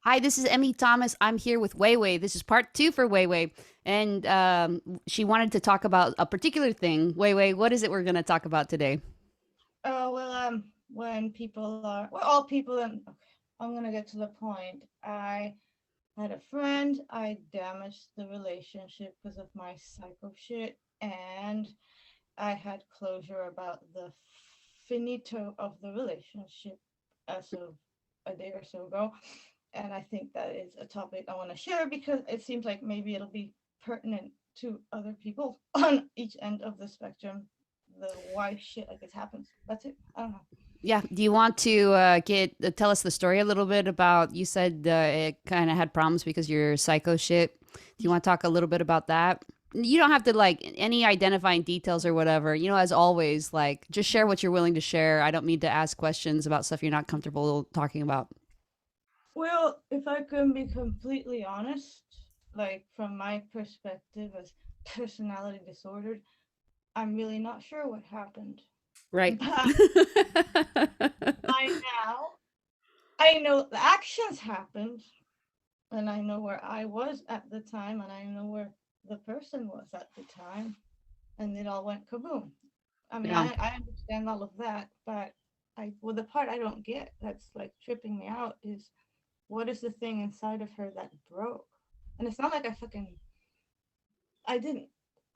Hi, this is Emmy Thomas. I'm here with WeiWei. This is part two for WeiWei. And she wanted to talk about a particular thing. WeiWei, what is it we're going to talk about today? Oh, well, when people are, well, all people, and okay, I'm gonna get to the point. I had a friend, I damaged the relationship because of my psycho shit, and I had closure about the finito of the relationship as of a day or so ago. And I think that is a topic I want to share because it seems like maybe it'll be pertinent to other people on each end of the spectrum. The why shit like this happens. That's it. I don't know. Yeah, do you want to tell us the story a little bit about, you said it kind of had problems because you're psycho shit. Do you want to talk a little bit about that? You don't have to like any identifying details or whatever. As always, like just share what you're willing to share. I don't need to ask questions about stuff you're not comfortable talking about. Well, if I can be completely honest, like from my perspective as personality disordered, I'm really not sure what happened. Right. But by now, I know the actions happened, and I know where I was at the time, and I know where the person was at the time, and it all went kaboom. I mean, Yeah. I understand all of that, but well, the part I don't get that's like tripping me out is what is the thing inside of her that broke? And it's not like I didn't.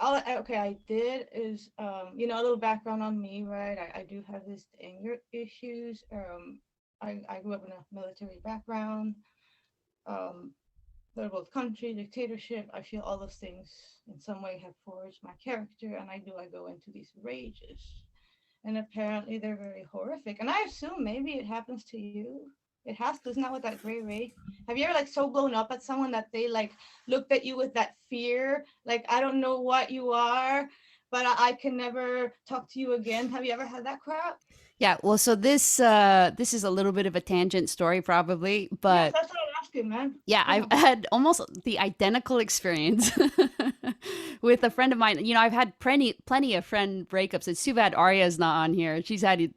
Okay, I did is a little background on me, right? I do have this anger issues. I grew up in a military background. Um, third world country, dictatorship. I feel all those things in some way have forged my character, and I go into these rages, and apparently they're very horrific. And I assume maybe it happens to you. It has to. Isn't that what that gray ray? Have you ever like so blown up at someone that they like looked at you with that fear? Like, I don't know what you are, but I can never talk to you again. Have you ever had that crap? Yeah, well, so this is a little bit of a tangent story probably, Yes, but that's what I'm asking, man. yeah, Come I've on. had almost the identical experience with a friend of mine. I've had plenty of friend breakups. It's too bad Arya's not on here. She's had it,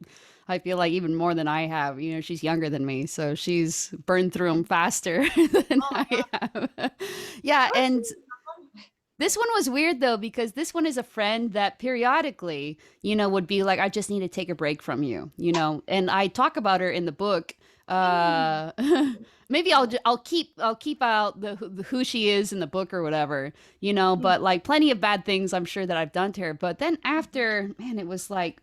I feel like, even more than I have. She's younger than me, so she's burned through them faster than Oh, I have. Yeah, and no. this one was weird though, because this one is a friend that periodically, would be like, I just need to take a break from you, and I talk about her in the book. Uh, maybe I'll keep out the who she is in the book or whatever, but like plenty of bad things I'm sure that I've done to her. But then after, man, it was like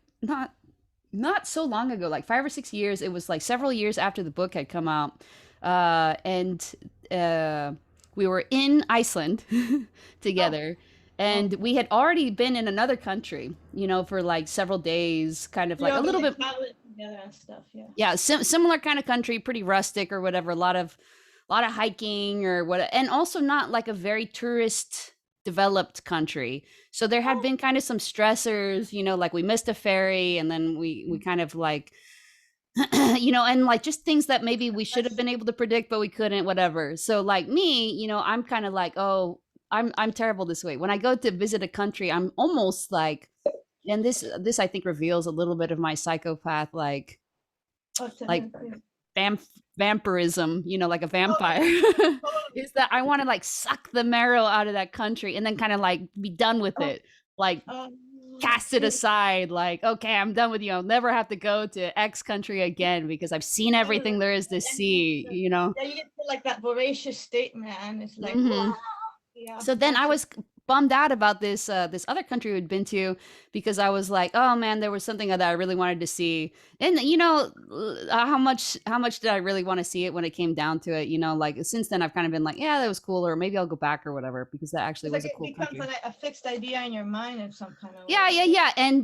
not so long ago, like 5 or 6 years. It was like several years after the book had come out, and uh, we were in Iceland Oh, together, oh. and we had already been in another country, for like several days, kind of like Yeah, a but little like bit, traveling together and stuff. Yeah. yeah, similar kind of country, pretty rustic or whatever. A lot of hiking or what, and also not like a very tourist developed country. So there had Oh, been kind of some stressors, like we missed a ferry, and then we kind of like and like just things that maybe we should have that's been able to predict, but we couldn't, whatever. So like me, I'm kind of like, oh, I'm terrible this way. When I go to visit a country, I'm almost like, and this I think reveals a little bit of my psychopath, a like tendency. vampirism, like a Oh, vampire, totally. is that I want to like suck the marrow out of that country and then kind of like be done with Oh, it. Like cast it it, aside, like, okay, I'm done with you. I'll never have to go to X country again because I've seen everything there is to and you get see, you know? yeah, you get to like that voracious state, man. It's like, hmm wow. Yeah, So then I that's it. was bummed out about this other country we'd been to, because I was like, oh man, there was something that I really wanted to see. And how much did I really want to see it when it came down to it? Like since then I've kind of been like, yeah, that was cool, or maybe I'll go back or whatever, because that actually It's like was a it cool becomes country. a fixed idea in your mind in some kind of Yeah, way, yeah, right? yeah. And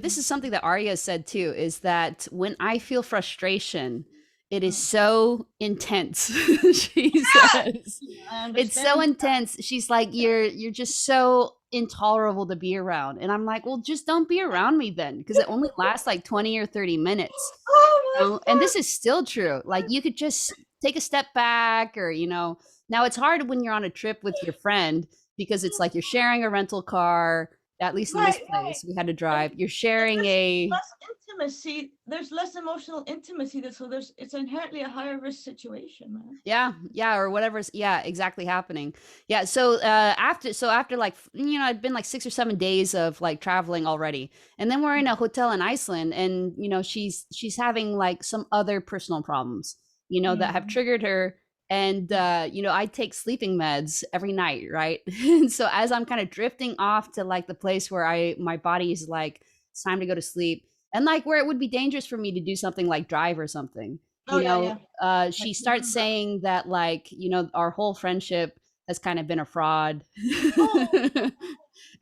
this is something that Arya said too, is that when I feel frustration, it is Mm. so intense. She Yeah, says I it's so understand. intense. She's like, you're just so intolerable to be around. And I'm like, well, just don't be around me then, because it only lasts like 20 or 30 minutes. Oh And this is still true. Like you could just take a step back, or now it's hard when you're on a trip with your friend, because it's like you're sharing a rental car, At least in this Right, right. place, we had to And, drive. You're and sharing there's a less intimacy. There's less emotional intimacy. So it's inherently a higher risk situation, man. yeah, yeah, or whatever's yeah, exactly happening. Yeah, so after like it'd been like 6 or 7 days of like traveling already, and then we're in a hotel in Iceland, and she's having like some other personal problems, that have Mm. triggered her, and I take sleeping meds every night, right? And so as I'm kind of drifting off to like the place where my body is like it's time to go to sleep, and like where it would be dangerous for me to do something like drive or something, Oh yeah, yeah. I she starts remember. saying that like our whole friendship has kind of been a fraud. Oh,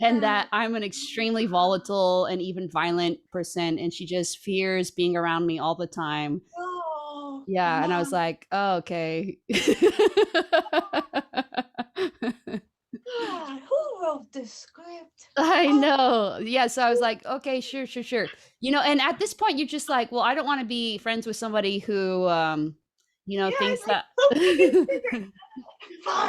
And man. that I'm an extremely volatile and even violent person, and she just fears being around me all the time. Oh, Yeah, and I was man. like, oh, okay. God, who wrote this script? I Oh, know. Yeah, so I was like, okay, sure, sure, sure. And at this point you're just like, well, I don't want to be friends with somebody who yeah, thinks like that so fucking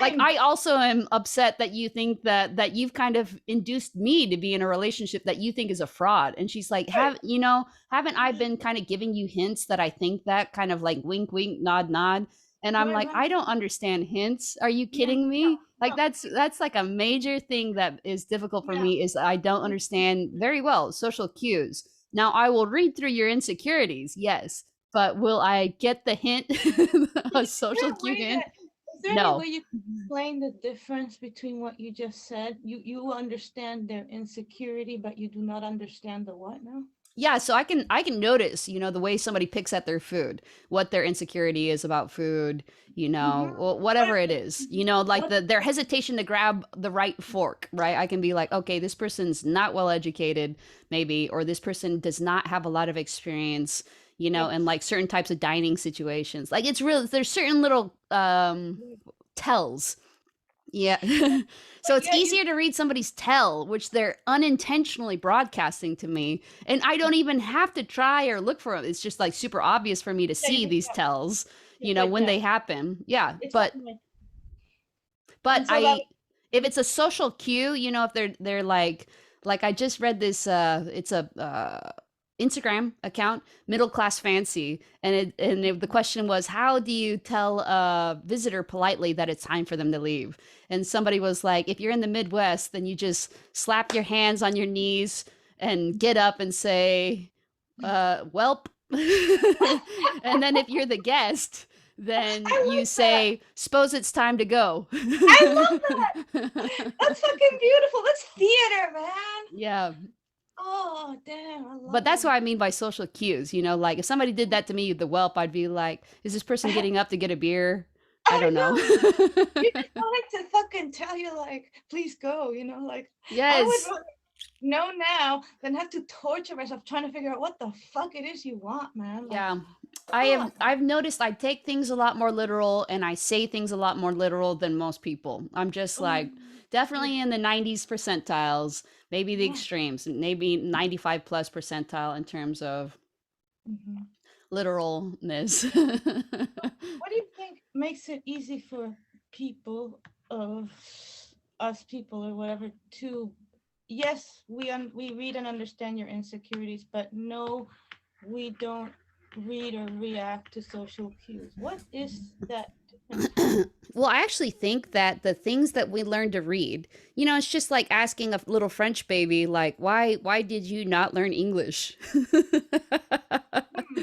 like fine. I also am upset that you think that you've kind of induced me to be in a relationship that you think is a fraud. And she's like, haven't I been kind of giving you hints that I think that, kind of like wink wink nod nod? And I'm Right, like, right. I don't understand hints. Are you Yeah, kidding no, me? Like no, that's like a major thing that is difficult for yeah. me, is I don't understand very well social cues. Now I will read through your insecurities, yes, but will I get the hint? A Is there social a cue way hint? that is there any No. way you can explain the difference between what you just said? You understand their insecurity, but you do not understand the what now? Yeah, so I can notice, the way somebody picks at their food, what their insecurity is about food, Mm-hmm. whatever it is, like What? their hesitation to grab the right fork, right? I can be like, okay, this person's not well educated, maybe, or this person does not have a lot of experience, in Yes. like certain types of dining situations. Like it's real. There's certain little tells. Yeah. So But it's yet you easier to read somebody's tell, which they're unintentionally broadcasting to me. And I don't even have to try or look for them. It's just like super obvious for me to yeah, see these tells, just like when that. they happen. Yeah. It's But something like, but and so that I if it's a social cue, if they're like I just read this it's a Instagram account, Middle Class Fancy, and the question was, how do you tell a visitor politely that it's time for them to leave? And somebody was like, if you're in the Midwest, then you just slap your hands on your knees and get up and say, welp. And then if you're the guest, then I you love that. say, suppose it's time to go. I love that. That's fucking beautiful. That's theater, man. Yeah. Oh damn, I But love that's what that. I mean by social cues, like if somebody did that to me, the whelp, I'd be like, is this person getting up to get a beer? I I don't know. know. You just wanted to fucking tell you like, please go, like I would Yes. rather know now than have to torture myself trying to figure out what the fuck it is you want, man. Like, Yeah. oh, I've noticed I take things a lot more literal, and I say things a lot more literal than most people. I'm just oh, like definitely in the 90s percentiles, maybe the yeah. extremes, maybe 95 plus percentile in terms of Mhm. literalness. What do you think makes it easy for people of us people or whatever to yes, we read and understand your insecurities, but no, we don't read or react to social cues. What is that difference for you? Well, I actually think that the things that we learn to read, it's just like asking a little French baby, like, why did you not learn English? Hmm,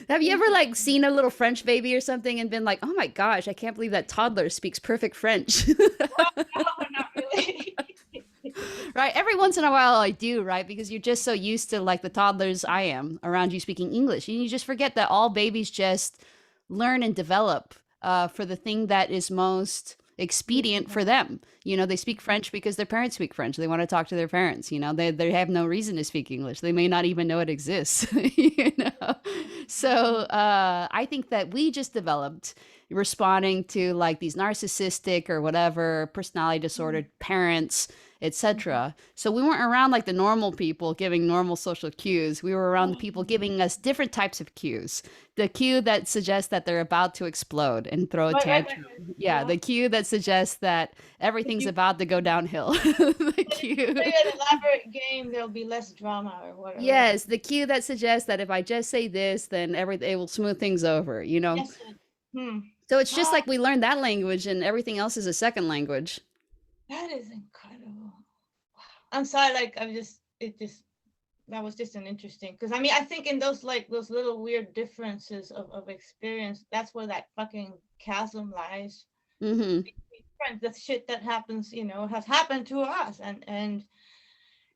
Have you ever like interesting. seen a little French baby or something and been like, oh my gosh, I can't believe that toddler speaks perfect French? Well, no, not really. Right? Every once in a while I do, right? Because you're just so used to like the toddlers I am around you speaking English. And you just forget that all babies just learn and develop for the thing that is most Yeah, expedient for them. They speak French because their parents speak French. They want to talk to their parents. They have no reason to speak English. They may not even know it exists. So I think that we just developed responding to like these narcissistic or whatever personality disordered parents, etc. So we weren't around like the normal people giving normal social cues. We were around the people Mhm. giving us different types of cues. The cue that suggests that they're about to explode and throw a tantrum. Right. Yeah, Yeah. the cue that suggests that If everything's you about to go downhill. The play cue. an elaborate game, there'll be less drama or whatever. Yes, the cue that suggests that if I just say this, then everything it will smooth things over, you know? Yes. Hmm. So it's just Ah, like we learned that language and everything else is a second language. that is incredible. I'm sorry, like I'm just it just that was just an interesting because I mean I think in those like those little weird differences of experience, that's where that fucking chasm lies. Hmm. Friends, the shit that happens, has happened to us,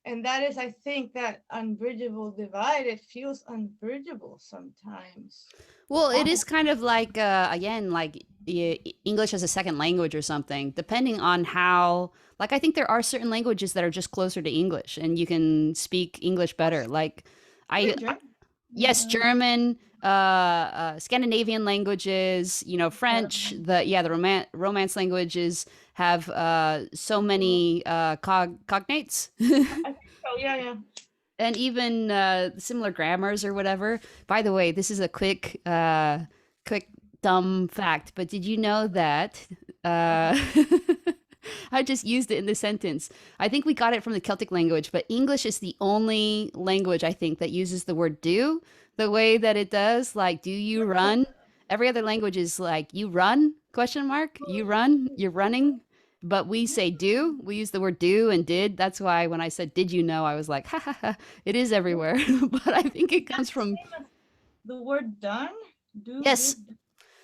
and that is, I think, that unbridgeable divide. It feels unbridgeable sometimes. Well, it is Honest. kind of like again, like English as a second language or something, depending on how. Like, I think there are certain languages that are just closer to English, and you can speak English better. Like, I Even German. yes, Uh, German, Scandinavian languages, you know, French. The romance languages have so many cognates. I think so. Yeah, yeah. And even similar grammars or whatever. By the way, this is a quick dumb fact, but did you know that uh, I just used it in the sentence? I think we got it from the Celtic language, but English is the only language I think that uses the word "do" the way that it does. Like, do you run? Every other language is like, you run? Question mark. You run? You're running. But we say do. We use the word do and did. That's why when I said, did you know? I was like, ha ha ha, it is everywhere. But I think it comes That's the from, same as the word done. Do, yes, did.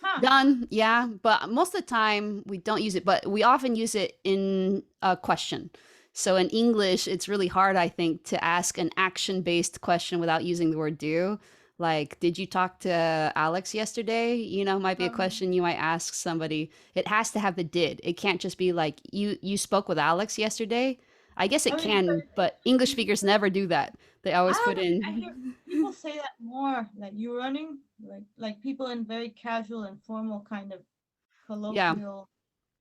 Huh. done. Yeah. But most of the time we don't use it, but we often use it in a question. So in English, it's really hard, I think, to ask an action based question without using the word do. Like, did you talk to Alex yesterday? You know, might be a Um, question you might ask somebody. It has to have the did. It can't just be like, you spoke with Alex yesterday. I guess it I mean, can, but English speakers never do that. They always put I hear in, people say that more. Like you running, like people in very casual and formal kind of yeah. colloquial.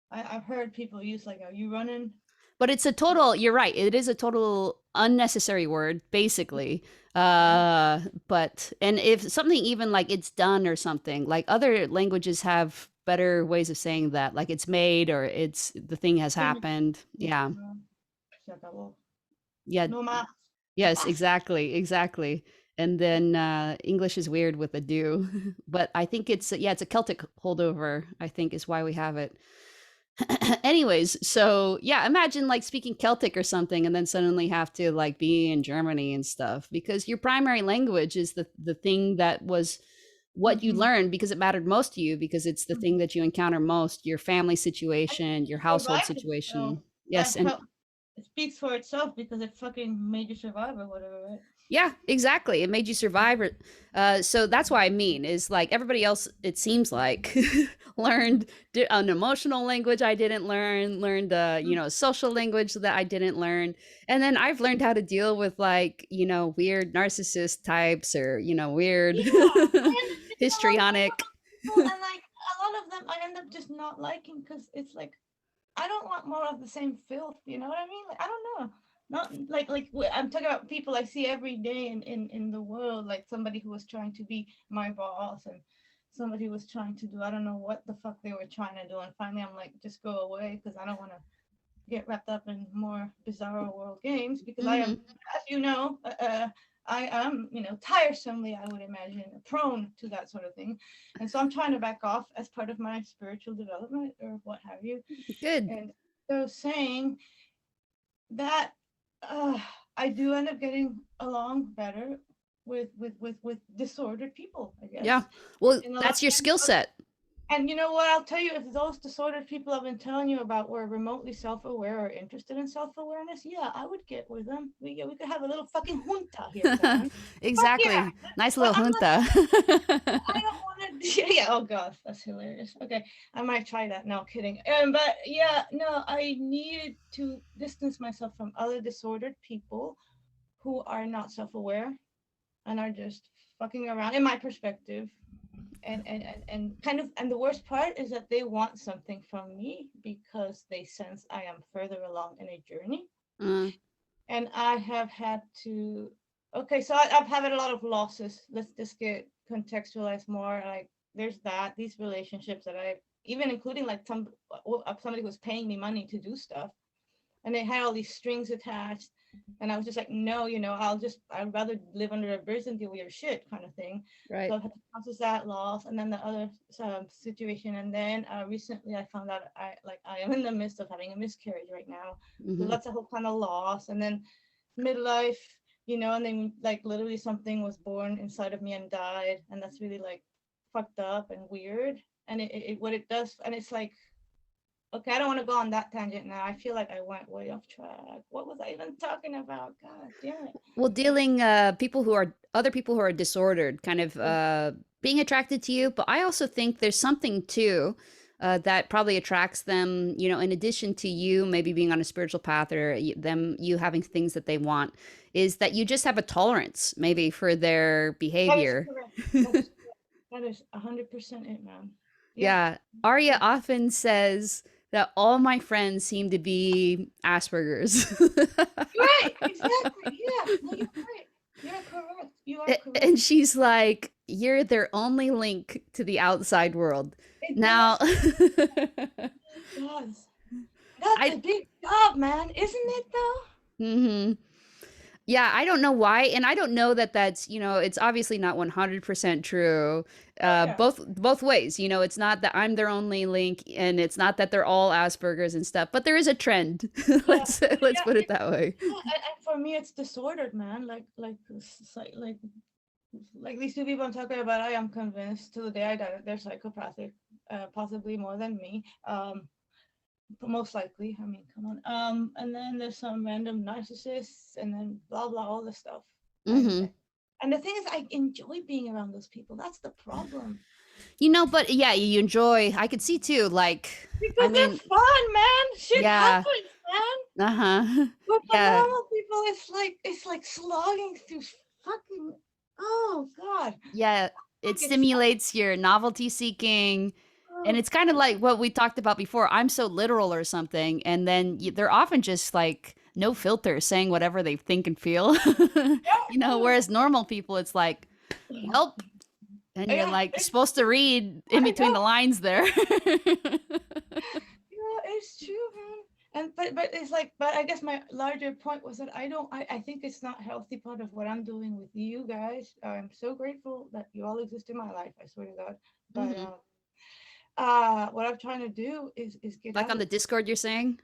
I've heard people use like, "Are you running?" But it's a total, you're right. It is a total unnecessary word, basically. Yeah. But, and if something even like it's done or something, like other languages have better ways of saying that, like it's made or it's the thing has Finished. happened. Yeah. Se acabó. Yeah. No más. Yes, exactly. Exactly. And then English is weird with a do. But I think it's, yeah, it's a Celtic holdover, I think is why we have it. Anyways, so yeah, imagine like speaking Celtic or something and then suddenly have to like be in Germany and stuff because your primary language is the thing that was what you Mhm. learned because it mattered most to you because it's the thing Mhm. that you encounter most, your family I situation, think your you household survived it, so situation. Yes, that and help. It speaks for itself because it fucking made you survive or whatever, right? yeah, exactly. It made you survive. So that's why I mean is like everybody else. It seems like learned an emotional language I didn't learn, learned Mm. social language that I didn't learn, and then I've learned how to deal with like weird narcissist types or weird Yeah, and it's a lot of histrionic. people, and like a lot of them, I end up just not liking because it's like I don't want more of the same filth. You know what I mean? Like I don't know. Not I'm talking about people I see every day in the world, like somebody who was trying to be my boss and somebody who was trying to do I don't know what the fuck they were trying to do, and finally I'm like, just go away because I don't want to get wrapped up in more bizarro world games because I am, Hmm. as you know, I am, tiresomely, I would imagine, prone to that sort of thing. And so I'm trying to back off as part of my spiritual development or what have you. Good. And so saying that uh, I do end up getting along better with disordered people, I Yeah. guess. Well, In a lot that's your of skill times, set. and you know what? I'll tell you, if those disordered people I've been telling you about were remotely self-aware or interested in self-awareness, yeah, I would get with them. We could have a little fucking junta here, Karen. Fuck yeah. Exactly. Nice But little I'm not. junta. I don't want to. Yeah, yeah. Oh gosh, that's hilarious. Okay, I might try that. No kidding. But yeah, no, I needed to distance myself from other disordered people who are not self-aware and are just fucking around. In my perspective, and kind of, and the worst part is that they want something from me because they sense I am further along in a journey. Uh, And I have had to, okay, so I've had a lot of losses. Let's just get contextualized more. Like, there's that, these relationships that I, even including like somebody who was paying me money to do stuff, and they had all these strings attached, and I was just like, no, I'd rather live under a bridge than deal with your shit, kind of thing. So right. I've had to process that loss, and then the other situation, and then recently I found out I am in the midst of having a miscarriage right now. So Hmm. that's a whole kind of loss, and then midlife, and then like literally something was born inside of me and died, and that's really like fucked up and weird. And it what it does, and it's like, okay, I don't want to go on that tangent now. I feel like I went way off track. What was I even talking about? God damn it. Well, dealing people who are other people who are disordered, kind of Yeah. being attracted to you. But I also think there's something too that probably attracts them. You know, in addition to you maybe being on a spiritual path or you having things that they want, is that you just have a tolerance maybe for their That is behavior. correct. That is correct. That is 100% it, man. Yeah. Yeah, Arya Yeah. often says that all my friends seem to be Asperger's. Right. Exactly. Yeah. No, you're right. You're correct. You are correct. And she's like, "You're their only link to the outside world." It Now, does. It does. That's a I big job, man. Isn't it though? hmm yeah, I don't know why, and I don't know that that's, it's obviously not 100% true. Oh yeah. Both ways, it's not that I'm their only link, and it's not that they're all Asperger's and stuff, but there is a trend. Yeah. Let's Yeah. put it that way. Yeah. And for me, it's disordered, man. Like these two people I'm talking about, I am convinced to the day I die that they're psychopathic, possibly more than me. Most likely. I mean, come on. And then there's some random narcissists, and then blah blah, all this stuff. And Hmm. and the thing is, I enjoy being around those people. That's the problem. But yeah, you enjoy. I could see too. Like, I Because they're mean, fun, man. Shit yeah, happens, man. uh-huh, But for yeah, normal people, it's like slogging through fucking. Oh God, yeah. I It get stuck. stimulates your novelty seeking. And Oh it's kind of like what we talked about before. I'm so literal or something. And then they're often just like no filter saying whatever they think and feel. Whereas normal people, it's like, welp. And you're yeah, like supposed to read in I between know. the lines there. Yeah, it's true, man. And but it's like, but I guess my larger point was that I think it's not healthy part of what I'm doing with you guys. I'm so grateful that you all exist in my life. I swear to God. But Hmm. what I'm trying to do is get Like out on of. the Discord, you're saying?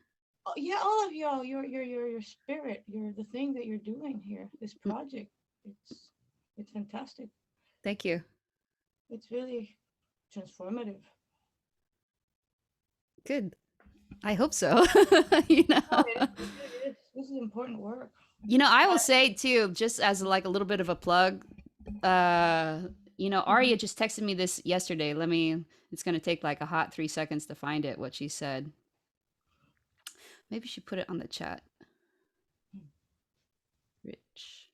Oh, yeah, all of y'all, your spirit, your the thing that you're doing here, this Mm, project. It's fantastic. thank you. It's really transformative. Good. I hope so. you Oh, know. it really is. This is important work. I will I, say too, just as like a little bit of a plug, uh, Arya just texted me this yesterday. It's gonna take like a hot 3 seconds to find it, what she said. Maybe she put it on the chat. Rich.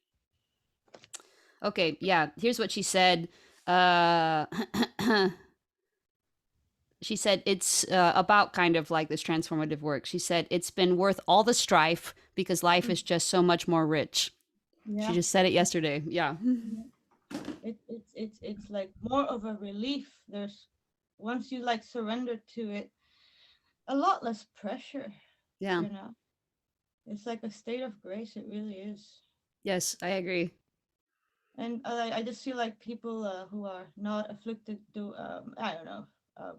Okay, yeah, here's what she said. Uh she said it's about kind of like this transformative work. She said it's been worth all the strife because life is just so much more rich. She yeah. just said it yesterday. Yeah. It's like more of a relief. There's once you like surrender to it, a lot less pressure, Yeah. you know. It's like a state of grace, it really is. Yes, I agree. And I just feel like people who are not afflicted do I don't know, um,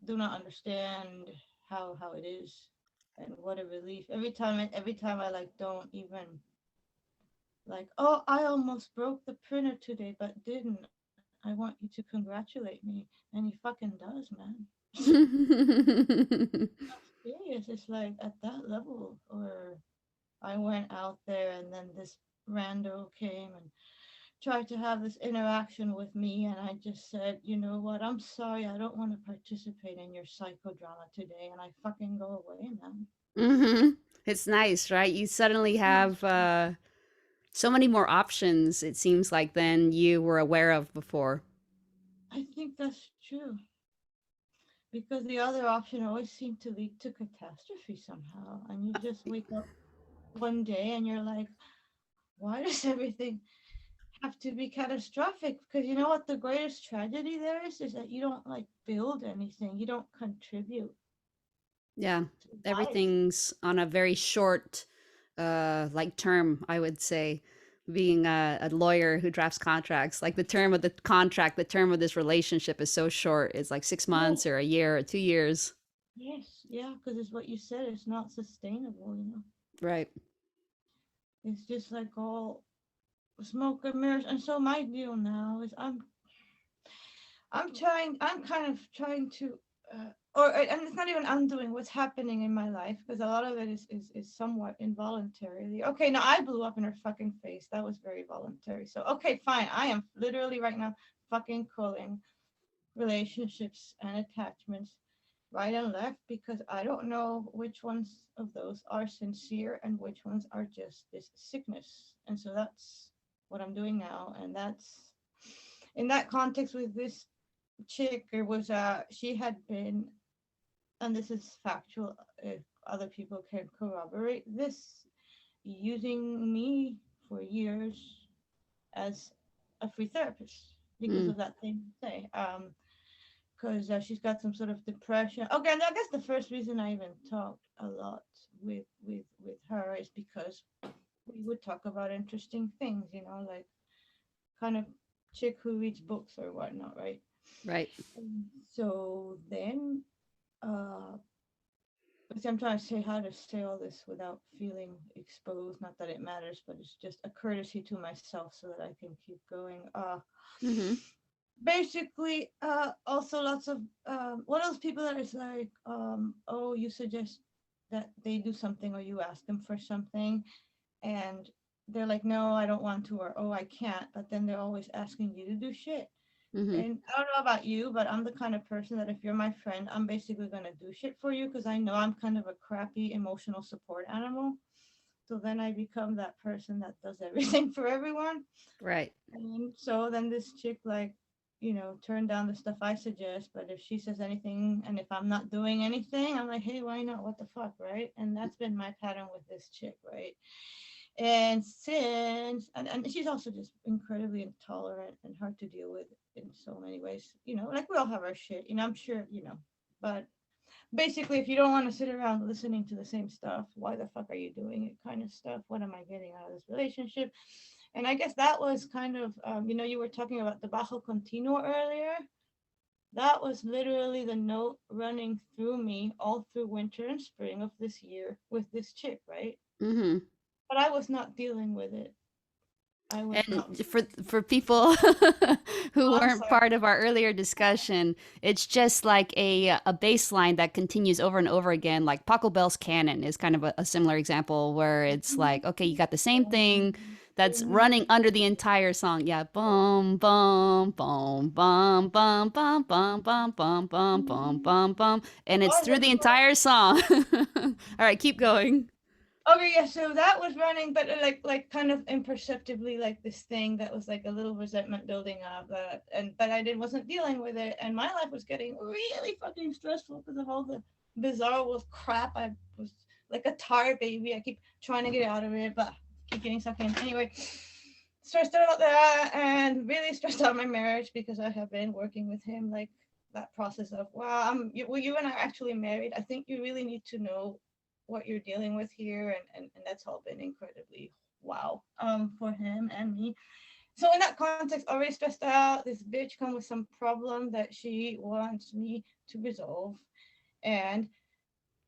do not understand how it is, and what a relief. Every time I like don't even like, oh, I almost broke the printer today but didn't. I want you to congratulate me. And he fucking does, man. Serious. It's like at that level. Or I went out there and then this rando came and tried to have this interaction with me, and I just said, you know what, I'm sorry, I don't want to participate in your psychodrama today, and I fucking go away, man. Hmm. It's nice, right? You suddenly have so many more options, it seems like, than you were aware of before. I think that's true, because the other option always seemed to lead to catastrophe somehow, and you just wake up. one day and you're like, why does everything have to be catastrophic? Because you know what the greatest tragedy there is that you don't like build anything, you don't contribute Yeah. to life. Everything's on a very short like term, I would say. Being a lawyer who drafts contracts, like the term of the contract, the term of this relationship is so short. It's like 6 months Yes, or a year or 2 years. yes, yeah, because it's what you said, it's not sustainable, you know. Right. It's just like all smoke and mirrors. And so my deal now is I'm kind of trying to, and it's not even undoing what's happening in my life because a lot of it is somewhat involuntarily. Okay, now I blew up in her fucking face. That was very voluntary. So, okay, fine. I am literally right now fucking calling relationships and attachments right and left because I don't know which ones of those are sincere and which ones are just this sickness. And so that's what I'm doing now. And that's in that context with this chick, it was she had been, and this is factual if other people can corroborate this, using me for years as a free therapist because Mm. of that thing you say. Because she's got some sort of depression. Okay, and I guess the first reason I even talked a lot with her is because we would talk about interesting things, you know, like kind of chick who reads books or whatnot, right? Right. So then, see, I'm trying to say how to say all this without feeling exposed. Not that it matters, but it's just a courtesy to myself so that I can keep going. Mm-hmm. Basically, also lots of one of those people that is like, oh, you suggest that they do something or you ask them for something, and they're like, no, I don't want to, or oh, I can't. But then they're always asking you to do shit. Mm-hmm. And I don't know about you, but I'm the kind of person that if you're my friend, I'm basically going to do shit for you because I know I'm kind of a crappy emotional support animal. So then I become that person that does everything for everyone. Right. And so then this chick, like, you know, turned down the stuff I suggest. But if she says anything and if I'm not doing anything, I'm like, hey, why not? What the fuck? Right. And that's been my pattern with this chick. Right. And and she's also just incredibly intolerant and hard to deal with in so many ways, you know, like we all have our shit, you know, I'm sure, you know, but basically if you don't want to sit around listening to the same stuff, why the fuck are you doing it kind of stuff, what am I getting out of this relationship? And I guess that was kind of you know, you were talking about the bajo continuo earlier. That was literally the note running through me all through winter and spring of this year with this chick, right? Mm-hmm. But I was not dealing with it. I was not. And for people who Oh, I'm weren't sorry. part of our earlier discussion, it's just like a bass line that continues over and over again. Like Paco Bell's Canon is kind of a similar example where it's like, okay, you got the same thing that's running under the entire song. Yeah, bum bum bum bum bum bum bum bum bum bum bum bum bum, and it's Oh, through the entire song. All right, keep going. okay, yeah. So that was running, but like kind of imperceptibly, like this thing that was like a little resentment building up. And but I did wasn't dealing with it, and my life was getting really fucking stressful because of all the bizarre crap. I was like a tar baby. I keep trying to get out of it, but keep getting stuck in. Anyway, stressed out about that, and really stressed out my marriage because I have been working with him like that process of wow, well, you and I are actually married. I think you really need to know what you're dealing with here, and that's all been incredibly wow for him and me. So in that context, already stressed out, this bitch come with some problem that she wants me to resolve, and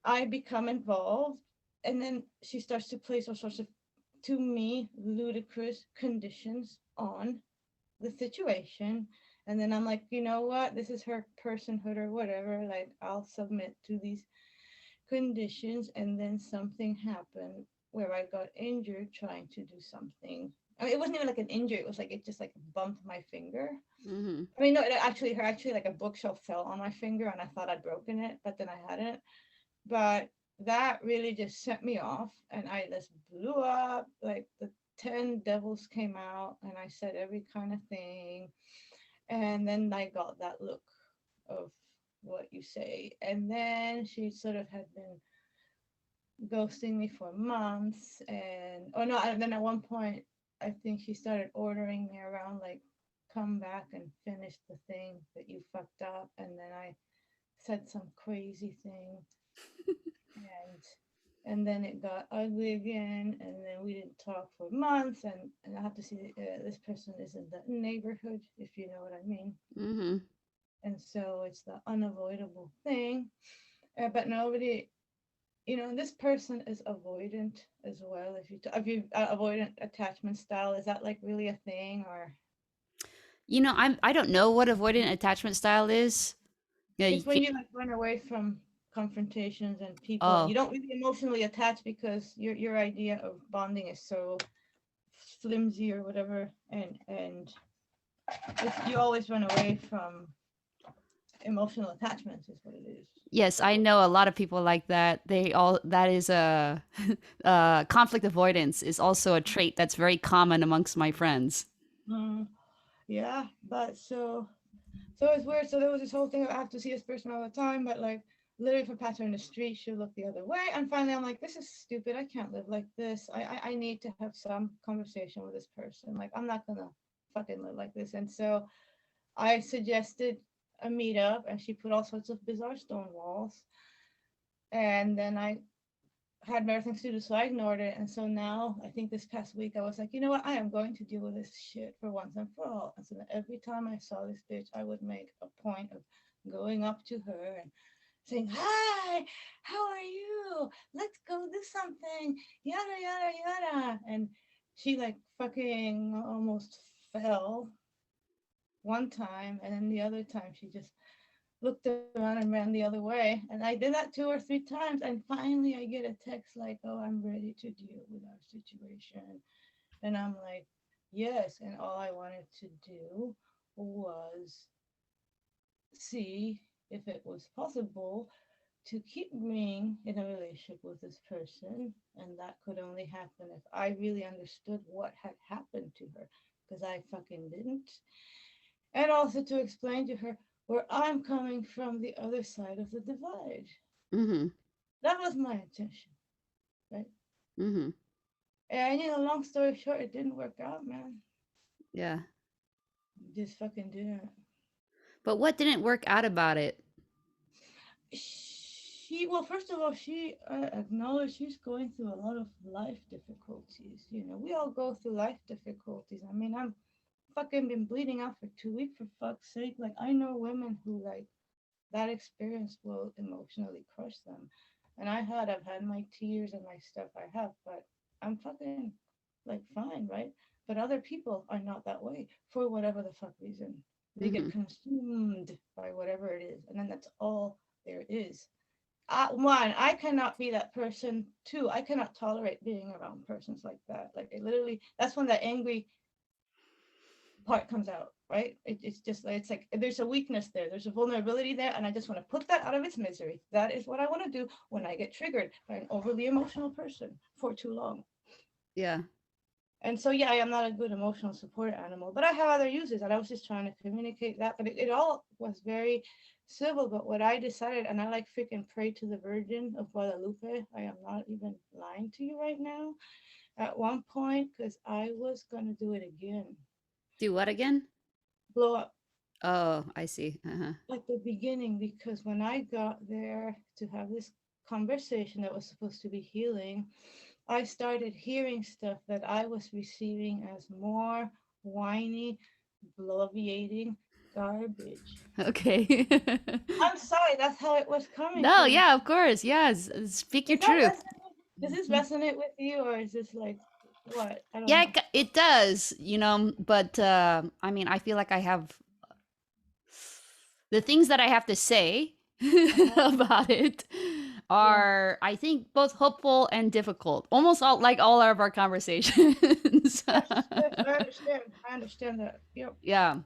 I become involved, and then she starts to place all sorts of, to me, ludicrous conditions on the situation. And then I'm like, you know what, this is her personhood or whatever, like I'll submit to these conditions. And then something happened where I got injured trying to do something. I mean, it wasn't even like an injury, it was like it just like bumped my finger. Mm-hmm. I mean, no, it actually like a bookshelf fell on my finger and I thought I'd broken it, but then I hadn't. But that really just set me off and I just blew up. Like the 10 devils came out and I said every kind of thing. And then I got that look of what you say. And then she sort of had been ghosting me for months, and oh no, and then at one point I think she started ordering me around, like, come back and finish the thing that you fucked up, and then I said some crazy thing, and then it got ugly again, and then we didn't talk for months, and I have to see this person is in the neighborhood, if you know what I mean. Mm-hmm. And so it's the unavoidable thing, but nobody, this person is avoidant as well. If you avoidant attachment style, is that like really a thing, or I don't know what avoidant attachment style is. Yeah, you it's when can. you like run away from confrontations and people, and you Oh, don't really emotionally attach because your idea of bonding is so flimsy or whatever, and you always run away from emotional attachments is what it is. yes, I know a lot of people like that. That is a conflict avoidance is also a trait that's very common amongst my friends. Mm, yeah, but so it's weird. So there was this whole thing of I have to see this person all the time, but like literally if I pass her in the street, she'll look the other way. And finally I'm like, this is stupid. I can't live like this. I need to have some conversation with this person. Like I'm not gonna fucking live like this. And so I suggested a meetup, and she put all sorts of bizarre stone walls. And then I had better things to do, so I ignored it. And so now, I think this past week, I was like, you know what? I am going to deal with this shit for once and for all. And so every time I saw this bitch, I would make a point of going up to her and saying, "Hi, how are you? Let's go do something." Yada yada yada. And she like fucking almost fell one time, and then the other time she just looked around and ran the other way. And I did that 2 or 3 times. And finally, I get a text like, "Oh, I'm ready to deal with our situation." And I'm like, "Yes." And all I wanted to do was see if it was possible to keep being in a relationship with this person. And that could only happen if I really understood what had happened to her, because I fucking didn't. And also to explain to her where I'm coming from the other side of the divide. Mm-hmm. That was my intention, right? Mm-hmm. And long story short, it didn't work out, man. Yeah. It just fucking didn't. But what didn't work out about it? Well, first of all, she acknowledged she's going through a lot of life difficulties. We all go through life difficulties. I mean, I'm fucking been bleeding out for 2 weeks, for fuck's sake. Like, I know women who, like, that experience will emotionally crush them. And I've had my tears and my stuff I have, but I'm fucking like fine, right? But other people are not that way for whatever the fuck reason. They get Mm-hmm. consumed by whatever it is, and then that's all there is. One, I cannot be that person. Two, I cannot tolerate being around persons like that. Like, it literally, that's when that angry part comes out, right? It's just like, it's like there's a weakness there, there's a vulnerability there, and I just want to put that out of its misery. That is what I want to do when I get triggered by an overly emotional person for too long. Yeah. And so, yeah, I am not a good emotional support animal, but I have other uses, and I was just trying to communicate that. But it all was very civil. But what I decided, and I like freaking pray to the Virgin of Guadalupe, I am not even lying to you right now, at one point, because I was going to do it again. Do what again? Blow up Oh, I see. Uh-huh. at the beginning, because when I got there to have this conversation that was supposed to be healing, I started hearing stuff that I was receiving as more whiny, bloviating garbage. Okay. I'm sorry, that's how it was coming No, from. yeah, of course. Yes. Speak your Is that truth. resonate? Does this resonate with you, or is this like what? I don't Yeah, know. it does, but I mean, I feel like I have the things that I have to say Uh-huh. about it Yeah. are, I think, both hopeful and difficult. Almost all of our conversations. Yes, yes, I understand. I understand that. Yep. Yeah.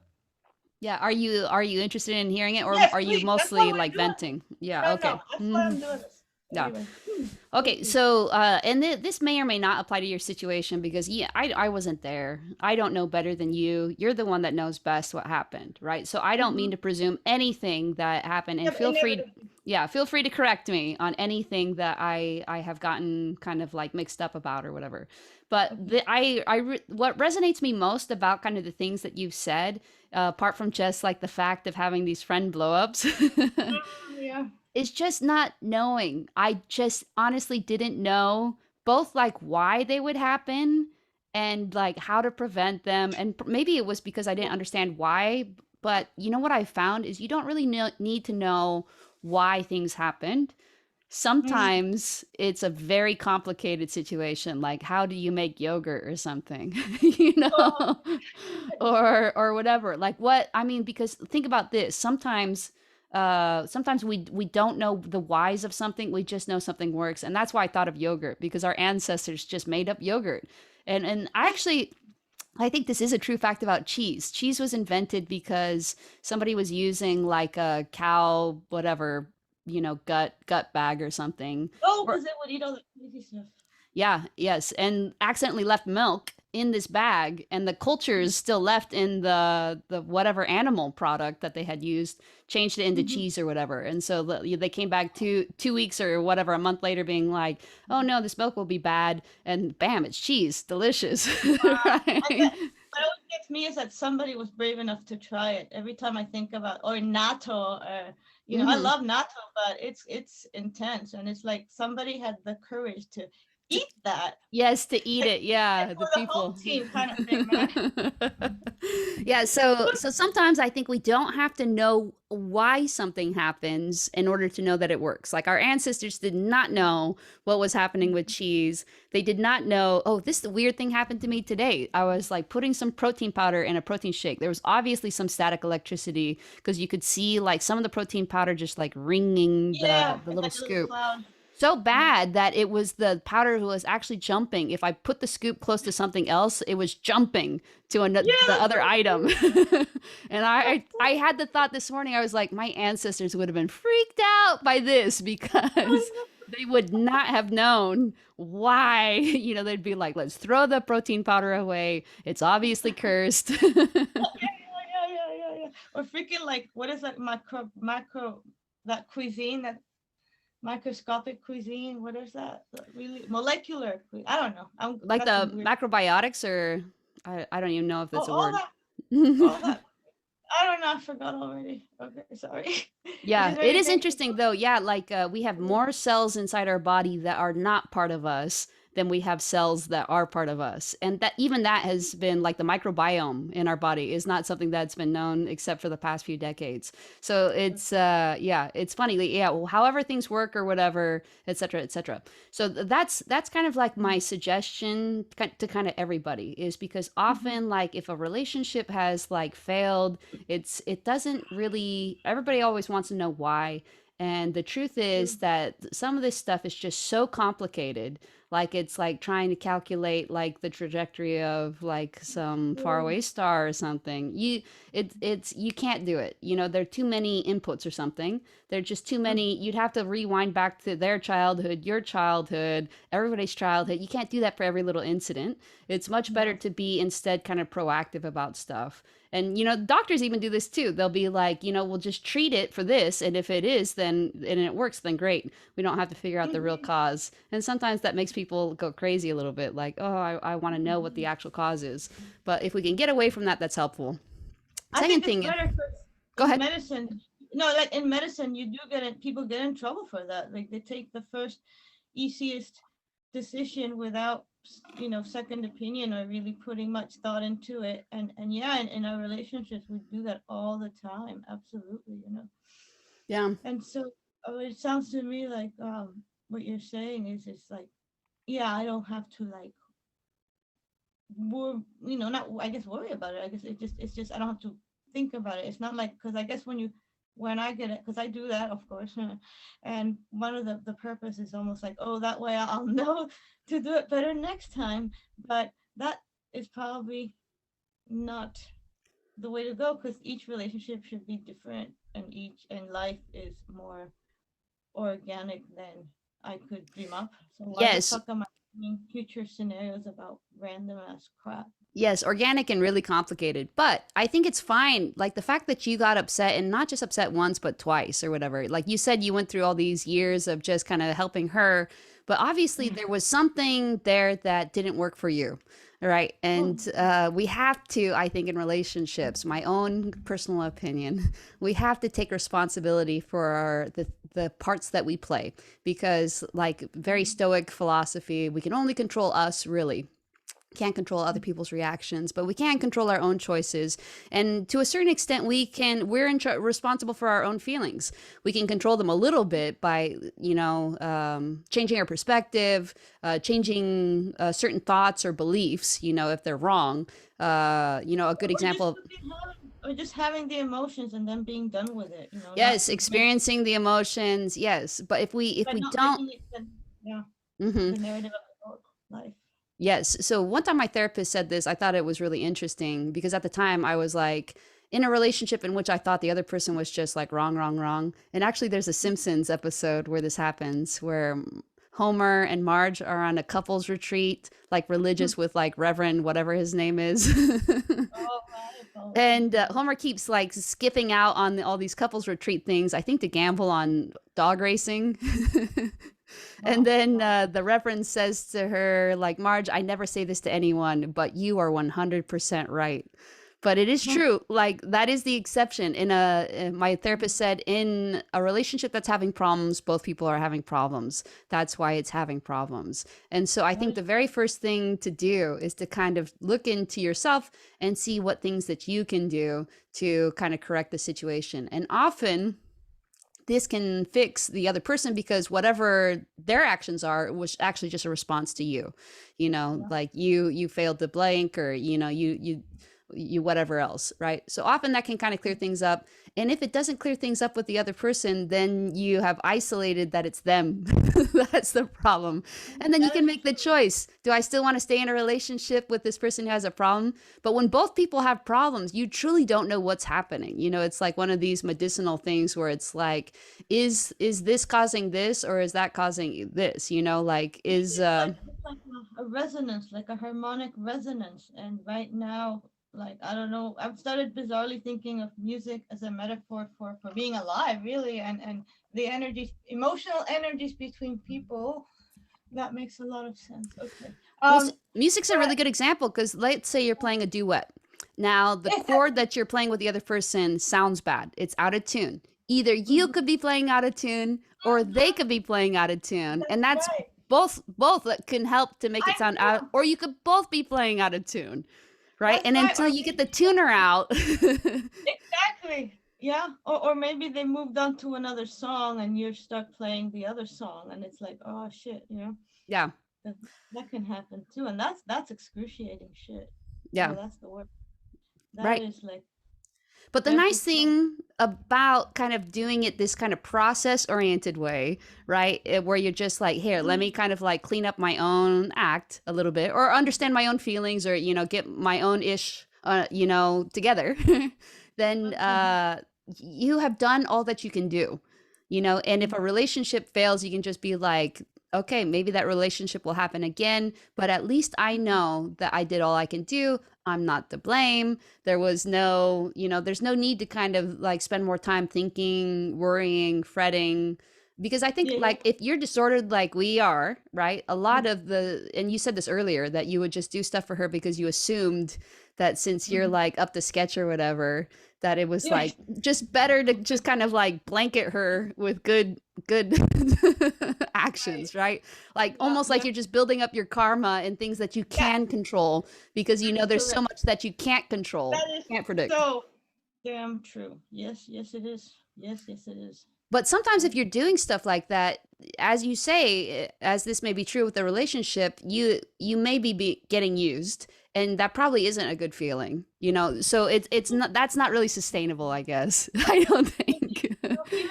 Yeah. Are you interested in hearing it, or Yes, are you please. That's why mostly we're like doing venting? Yeah, No, okay. no, that's why Hmm. I'm doing this. Yeah. Anyway, yes, Okay, please. so and this may or may not apply to your situation because yeah, I wasn't there. I don't know better than you. You're the one that knows best what happened, right? So I don't mean Mhm. to presume anything that happened, and Yeah, feel free. inevitably. Yeah, feel free to correct me on anything that I have gotten kind of like mixed up about or whatever. But Okay. what resonates me most about kind of the things that you've said, apart from just like the fact of having these friend blowups, Yeah. is just not knowing. I just honestly didn't know both like why they would happen and like how to prevent them. And maybe it was because I didn't understand why. But you know what I found is you don't really need to know why things happened. Mm. Sometimes it's a very complicated situation, like how do you make yogurt or something, you Oh, know, or whatever. Like what I mean, because think about this. Sometimes we don't know the whys of something. We just know something works, and that's why I thought of yogurt because our ancestors just made up yogurt. And I think this is a true fact about cheese. Cheese was invented because somebody was using like a cow, whatever, gut bag or something. oh, Or because they would eat all the crazy stuff. yeah, yes, and accidentally left milk in this bag, and the culture is still left in the whatever animal product that they had used, changed it into Mm-hmm. cheese or whatever. And so they came back 2 weeks or whatever, a month later, being like, "Oh no, this milk will be bad," and bam, it's cheese, delicious, I right? get, what always gets me is that somebody was brave enough to try it. Every time I think about or natto, I Hmm. love natto, but it's intense, and it's like somebody had the courage to eat that. Yes, to eat Like, it. Yeah, the for the whole people. team kind of thing, man. Yeah, so sometimes I think we don't have to know why something happens in order to know that it works. Like our ancestors did not know what was happening with cheese. They did not know, oh, this weird thing happened to me today. I was like putting some protein powder in a protein shake. There was obviously some static electricity because you could see like some of the protein powder just like ringing Yeah, the it's little like a little scoop cloud. so Yeah. bad that it was the powder was actually jumping. If I put the scoop close to something else, it was jumping to Yeah, the that's so other item. cool. And That's I so had the thought this morning. I was like, my ancestors would have been freaked out by this because cool. they would not have known why. They'd be like, let's throw the protein powder away. It's obviously cursed. Yeah. Or freaking like what is that macro that cuisine that microscopic cuisine? What is that? Really molecular? I don't know. I'm Like got some the weird. macrobiotics, or I don't even know if Oh, that's a word. all that. I don't know. I forgot already. Okay, sorry. It Yeah, just it made me is think. interesting though. Yeah, like we have more cells inside our body that are not part of us than we have cells that are part of us. And that even that has been like the microbiome in our body is not something that's been known except for the past few decades. So it's yeah, it's funny. Like, yeah, well, however things work or whatever, et cetera, et cetera. So that's kind of like my suggestion to kind of everybody is because Mhm. often like if a relationship has like failed, it doesn't really everybody always wants to know why. And the truth is that some of this stuff is just so complicated. Like it's like trying to calculate like the trajectory of like some faraway star or something. You can't do it. There are too many inputs or something. There are just too many. You'd have to rewind back to their childhood, your childhood, everybody's childhood. You can't do that for every little incident. It's much better No. to be instead kind of proactive about stuff. And doctors even do this too. They'll be like, we'll just treat it for this, and if it is, then and it works, then great. We don't have to figure out the real Mhm. cause. And sometimes that makes people go crazy a little bit, like, oh, I want to know what the actual cause is. But if we can get away from that, that's helpful. I think Second it's thing, better because go in ahead. medicine, no, like in medicine, you do get it. People get in trouble for that. Like they take the first easiest decision without, second opinion or really putting much thought into it. And yeah, in our relationships, we do that all the time. Absolutely. Yeah. And so it sounds to me like what you're saying is it's like, yeah, I don't have to like not I guess worry about it. I guess it's just I don't have to think about it. It's not like because I guess when I get it because I do that of course, and one of the purpose is almost like oh that way I'll know to do it better next time. But that is probably not the way to go because each relationship should be different and life is more organic than I could dream up. So why the Yes. fuck am I doing future scenarios about random ass crap? Yes, organic and really complicated. But I think it's fine. Like the fact that you got upset and not just upset once, but twice or whatever. Like you said, you went through all these years of just kind of helping her. But obviously, Yeah. there was something there that didn't work for you. Right. Oh, And we have to, I think, in relationships, my own personal opinion, we have to take responsibility for the parts that we play because, like, very stoic philosophy, we can only control us, really can't control other people's reactions, but we can control our own choices. And to a certain extent, responsible for our own feelings. We can control them a little bit by, changing our perspective, changing certain thoughts or beliefs, if they're wrong. A good or just example. fucking or just having the emotions and then being done with it, not Yes, make, experiencing the emotions. Yes. But if but we not don't, making it yeah, mhm. the narrative of adult life. Yes. So one time my therapist said this, I thought it was really interesting because at the time I was like in a relationship in which I thought the other person was just like wrong, wrong, wrong. And actually there's a Simpsons episode where this happens where Homer and Marge are on a couples retreat, like religious with like Reverend whatever his name is. Oh, right. Oh, And Homer keeps like skipping out on all these couples retreat things, I think to gamble on dog racing. And oh, then wow. the reverend says to her, like, Marge, I never say this to anyone, but you are 100% right. But it is true. Like, that is the exception. My therapist said, in a relationship that's having problems, both people are having problems. That's why it's having problems. And so I That think is the very first thing to do is to kind of look into yourself and see what things that you can do to kind of correct the situation. And often, this can fix the other person because whatever their actions are was actually just a response to you, yeah. like you failed to blank or you whatever else, right? So often that can kind of clear things up. And if it doesn't clear things up with the other person, then you have isolated that it's them. That's the problem. And then you That can is make the true. choice. Do I still want to stay in a relationship with this person who has a problem? But when both people have problems, you truly don't know what's happening. It's like one of these medicinal things where it's like, is this causing this or is that causing this? Like is It's like a resonance, like a harmonic resonance. And right now, like I don't know, I've started bizarrely thinking of music as a metaphor for being alive, really, and the energies, emotional energies between people. That makes a lot of sense. Okay. well, Um, music's a really but good example because let's say you're playing a duet. Now, the chord that you're playing with the other person sounds bad. It's out of tune. Either you Mhm. could be playing out of tune or they could be playing out of tune. And That's that's right. both that can help to make it I sound out, know. or you could both be playing out of tune, right? That's And right. until Or you get the maybe tuner out. exactly. Yeah. Or maybe they moved on to another song and you're stuck playing the other song and it's like, oh shit, Yeah. that, that can happen too. And that's excruciating shit. Yeah. Oh, that's the word. That Right. is like But the that nice hits home. thing about kind of doing it this kind of process oriented way, right? Where you're just like, here, let me kind of like clean up my own act a little bit or understand my own feelings or, get my own ish, together, then you have done all that you can do, and if a relationship fails, you can just be like, okay, maybe that relationship will happen again, but at least I know that I did all I can do. I'm not to blame. There was no, there's no need to kind of like spend more time thinking, worrying, fretting. Because I think Yeah, yeah. like if you're disordered like we are, right? A lot Mhm. of and you said this earlier, that you would just do stuff for her because you assumed that since you're Mhm. like up to sketch or whatever, that it was Yeah. like just better to just kind of like blanket her with good Right. actions, right? Like Yeah. almost like Very, you're just building up your karma and things that you yeah. can control because That is there's so correct. much that you can't control, That is can't predict. so damn true. Yes. Yes, it is. Yes. Yes, it is. But sometimes if Um, you're doing stuff like that, as you say, as this may be true with the relationship, you may getting used, and that probably isn't a good feeling, So it's not that's not really sustainable, I guess. I don't think. so here's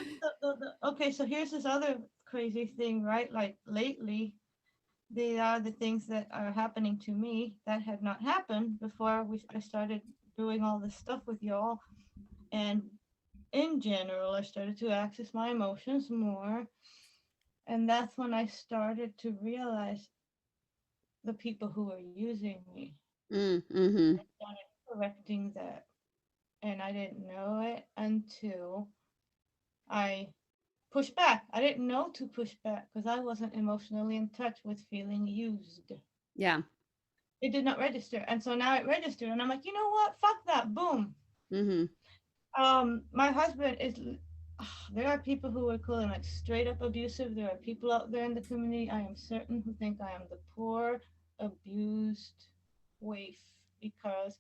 okay. So here's this other crazy thing, right? Like lately, they are the things that are happening to me that had not happened before I started doing all this stuff with y'all. And in general, I started to access my emotions more. And that's when I started to realize the people who are using me. Mm-hmm. Started correcting that, and I didn't know it until I pushed back. I didn't know to push back because I wasn't emotionally in touch with feeling used. Yeah. It did not register, and so now it registered, and I'm like, you know what? Fuck that. Boom. Mm-hmm. My husband is. There are people who would call him like straight up abusive. There are people out there in the community, I am certain, who think I am the poor, abused waif because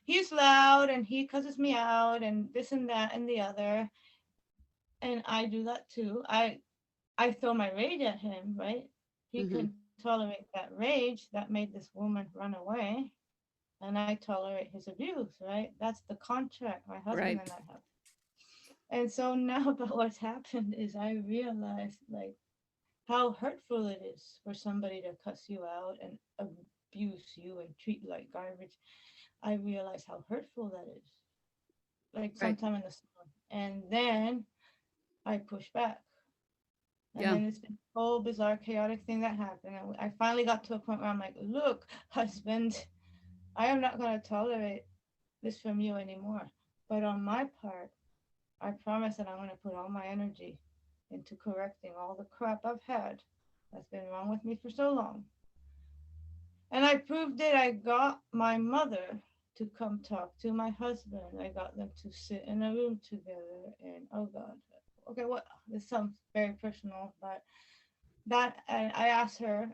he's loud and he cusses me out and this and that and the other. And I do that too. I throw my rage at him, right? He Mm-hmm. couldn't tolerate that rage that made this woman run away. And I tolerate his abuse, right? That's the contract my husband Right. and I have. And so now, but what's happened is I realized like how hurtful it is for somebody to cuss you out and abuse you and treat you like garbage. I realized how hurtful that is. Like Right. sometime in the summer. And then I push back. And Yeah. then it's been a whole bizarre, chaotic thing that happened. And I finally got to a point where I'm like, look, husband, I am not going to tolerate this from you anymore. But on my part, I promise that I'm going to put all my energy into correcting all the crap I've had that's been wrong with me for so long. And I proved it. I got my mother to come talk to my husband. I got them to sit in a room together. And oh God, okay, what? This sounds very personal, but that I asked her,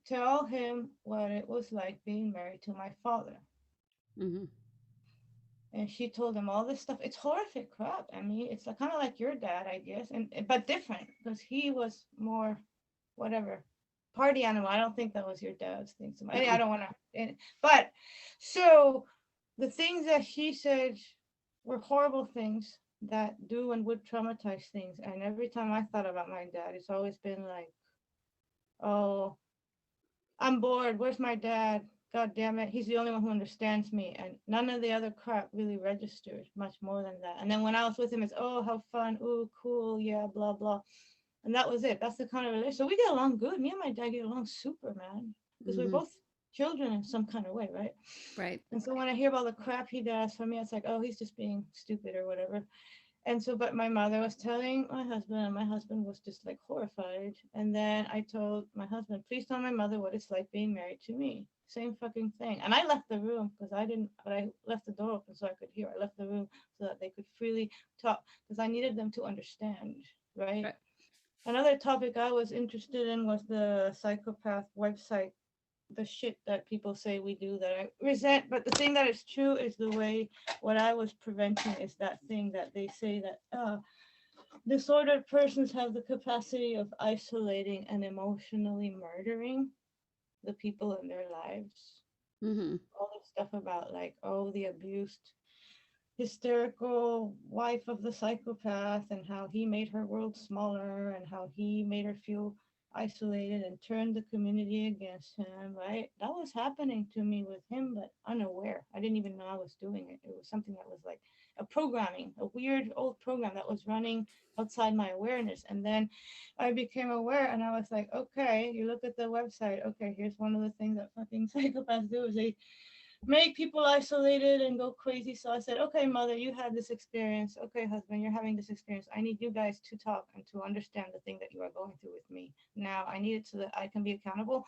tell him what it was like being married to my father. Mm-hmm. And she told him all this stuff. It's horrific crap. I mean, it's like, kind of like your dad, I guess, and but different because he was more whatever party animal. I don't think that was your dad's thing. So I No. don't want to. But so the things that she said were horrible things that do and would traumatize things. And every time I thought about my dad, it's always been like, oh, I'm bored. Where's my dad? God damn it. He's the only one who understands me. And none of the other crap really registered much more than that. And then when I was with him, it's, oh, how fun. Oh, cool. Yeah, blah, blah. And that was it. That's the kind of relationship. So we get along good. Me and my dad get along super, man. Because we're Mm-hmm. both children in some kind of way, right? Right. And so when I hear about the crap he does for me, it's like, oh, he's just being stupid or whatever. And so, but my mother was telling my husband, and my husband was just like horrified. And then I told my husband, please tell my mother what it's like being married to me. Same fucking thing. And I left the room because I didn't, but I left the door open so I could hear. I left the room so that they could freely talk because I needed them to understand, right? Right. Another topic I was interested in was the Psychopath website, the shit that people say we do that I resent. But the thing that is true is the way what I was preventing is that thing that they say that disordered persons have the capacity of isolating and emotionally murdering the people in their lives. Mm-hmm. All this stuff about like, oh, the abused hysterical wife of the psychopath and how he made her world smaller and how he made her feel isolated and turned the community against him, right? That was happening to me with him, but unaware. I didn't even know I was doing it. It was something that was like a programming, a weird old program that was running outside my awareness. And then I became aware and I was like, okay, you look at the website. Okay, here's one of the things that fucking psychopaths do is they make people isolated and go crazy. So I said, okay, mother, you had this experience. Okay, husband, you're having this experience. I need you guys to talk and to understand the thing that you are going through with me. Now, I need it so that I can be accountable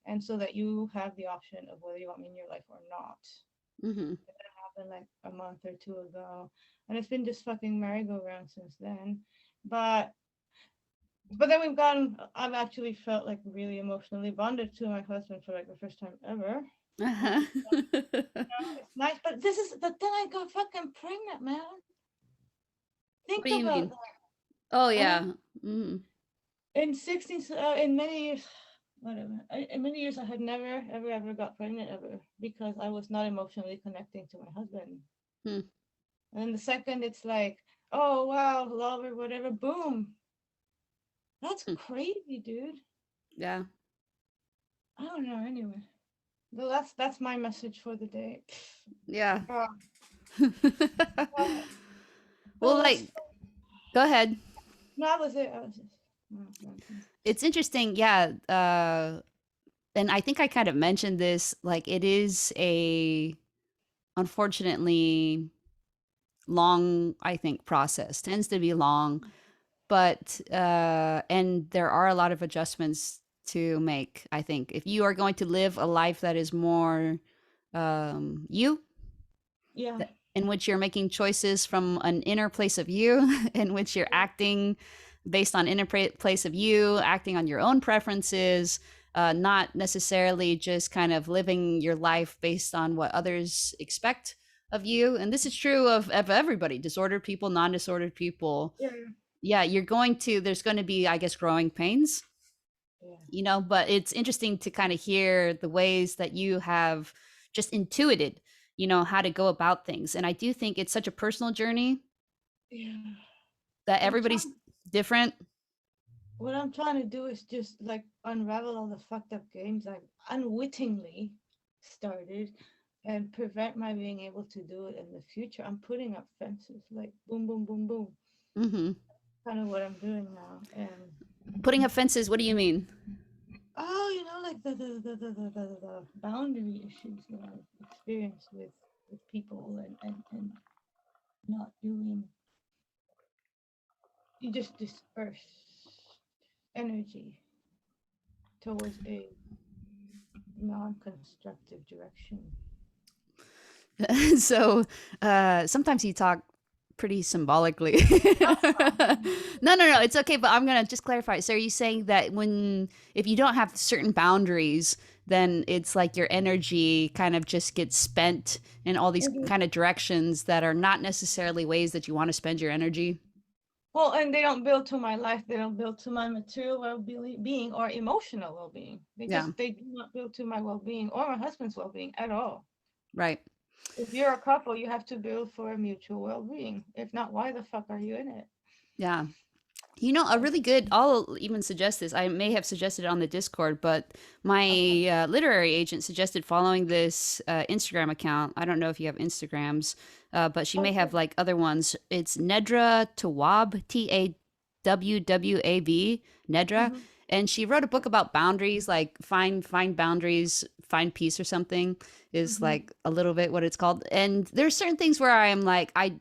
and so that you have the option of whether you want me in your life or not. Mm-hmm. That happened like a month or two ago. And it's been just fucking merry-go-round since then. But then I've actually felt like really emotionally bonded to my husband for like the first time ever. Uh-huh. It's nice, but then I got fucking pregnant, man. Think What do you about mean? that. Oh I mean, yeah. Mm-hmm. in 16, in many years, whatever, in many years, I had never, ever got pregnant ever because I was not emotionally connecting to my husband. Hmm. And then the second, it's like, oh wow, love or whatever, boom. That's Hmm. crazy, dude. Yeah. I don't know. Anyway, well, that's my message for the day. Yeah. Uh, that Well, was like, go ahead. no, that was it. I was just. It's interesting. Yeah. and I think I kind of mentioned this, like it is a unfortunately long, I think, process. Tends to be long, but and there are a lot of adjustments to make, I think. If you are going to live a life that is more you, Yeah. in which you're making choices from an inner place of you, in which you're acting based on inner place of you, acting on your own preferences, not necessarily just kind of living your life based on what others expect of you. And this is true of everybody, disordered people, non-disordered people. Yeah. Yeah, there's going to be, I guess, growing pains, Yeah. but it's interesting to kind of hear the ways that you have just intuited, how to go about things. And I do think it's such a personal journey Yeah. that I'm everybody's trying. different. What I'm trying to do is just like unravel all the fucked up games I've unwittingly started and prevent my being able to do it in the future. I'm putting up fences, like boom, boom, boom, boom. Hmm. Kind of what I'm doing now. And Putting up fences, what do you mean? oh, you know, like the boundary issues that I've experienced with people and not doing, you just disperse energy towards a non-constructive direction. So sometimes you talk pretty symbolically. No, it's okay, but I'm gonna just clarify. So are you saying that if you don't have certain boundaries, then it's like your energy kind of just gets spent in all these Mhm. kind of directions that are not necessarily ways that you want to spend your energy? Well, and they don't build to my life. They don't build to my material well-being or emotional well-being. Yeah, They do not build to my well-being or my husband's well-being at all. right. If you're a couple, you have to build for a mutual well-being. If not, why the fuck are you in it? Yeah. A really good, I'll even suggest this. I may have suggested it on the Discord, but Okay. my literary agent suggested following this Instagram account. I don't know if you have Instagrams, but she may Okay. have like other ones. It's Nedra Tawwab, Tawwab, Nedra. Mm-hmm. And she wrote a book about boundaries, like find boundaries, find peace or something is Mm-hmm. like a little bit what it's called. And there's certain things where I am like, I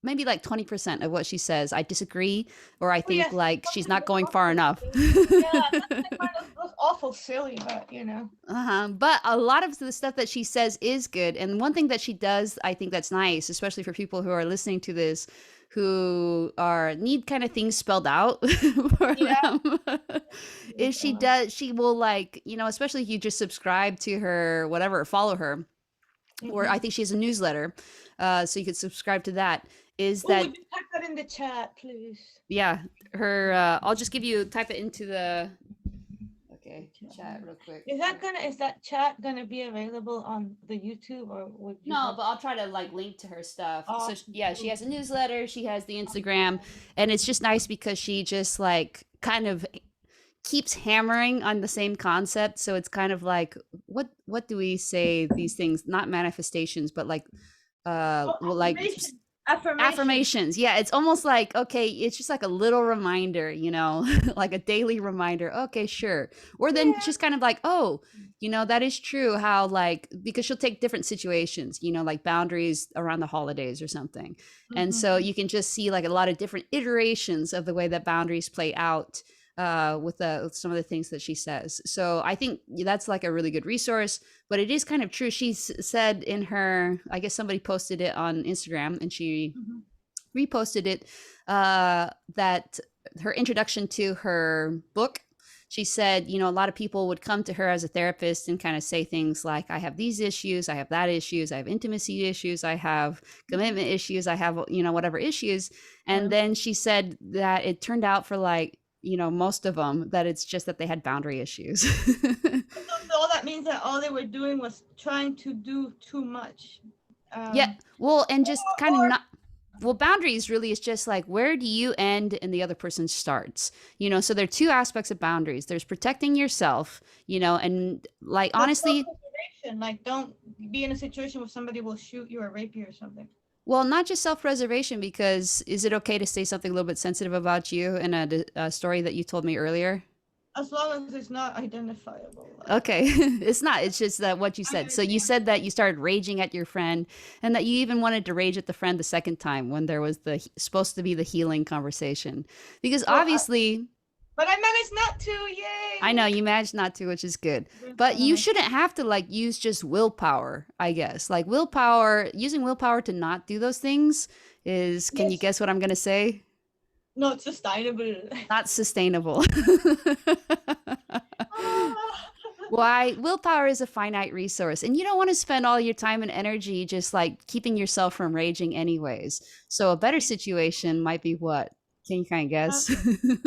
maybe like 20% of what she says I disagree, or I Oh think yes, like she's not going far awful enough. silly. Yeah, that's the kind of that's awful silly, but you know. Uh-huh. But a lot of the stuff that she says is good. And one thing that she does, I think that's nice, especially for people who are listening to this who are need kind of things spelled out for Yeah. them, is she will like, especially if you just subscribe to her, whatever, follow her, or Mm-hmm. I think she has a newsletter. So you could subscribe to that. Is Oh, would that you type that in the chat, please? Yeah, her I'll just type it into the The okay, chat. chat real quick. Is that chat gonna be available on the YouTube or would you No, have but I'll try to like link to her stuff. So awesome yeah, she cool. has a newsletter, she has the Instagram, and it's just nice because she just like kind of keeps hammering on the same concept. So it's kind of like what do we say these things, not manifestations, but like Oh, well, like affirmation. affirmations. Yeah, it's almost like, okay, it's just like a little reminder, like a daily reminder. Okay, sure. Or then Yeah. just kind of like, oh, that is true, how like, because she'll take different situations, like boundaries around the holidays or something. And Mm-hmm. so you can just see like a lot of different iterations of the way that boundaries play out with some of the things that she says. So I think that's like a really good resource. But it is kind of true. She said in her, I guess somebody posted it on Instagram, and she Mm-hmm. reposted it, that her introduction to her book, she said, a lot of people would come to her as a therapist and kind of say things like, I have these issues, I have that issues, I have intimacy issues, I have commitment issues, I have, whatever issues. And Yeah. then she said that it turned out for like, most of them, that it's just that they had boundary issues. So all that means that all they were doing was trying to do too much. Yeah. Um, Well, and just kind of or not. Well, boundaries really is just like, where do you end and the other person starts? So there are two aspects of boundaries. There's protecting yourself, and like but honestly, self-preservation, like don't be in a situation where somebody will shoot you or rape you or something. well, not just self-preservation, because is it okay to say something a little bit sensitive about you in a story that you told me earlier? as long as it's not identifiable. Okay. It's not. It's just that what you I said. So you understand. said that you started raging at your friend and that you even wanted to rage at the friend the second time when there was the supposed to be the healing conversation. Because Well, obviously, but I managed not to. I know Yay! you managed not to, which is good. Very But proud of you myself. shouldn't have to like use just willpower, I guess. Like willpower, using willpower to not do those things is, can you Yes, guess what I'm going to say? not sustainable. Not sustainable. Ah, Why? Willpower is a finite resource, and you don't want to spend all your time and energy just like keeping yourself from raging, anyways. So, a better situation might be what? Can you kind of uh, guess?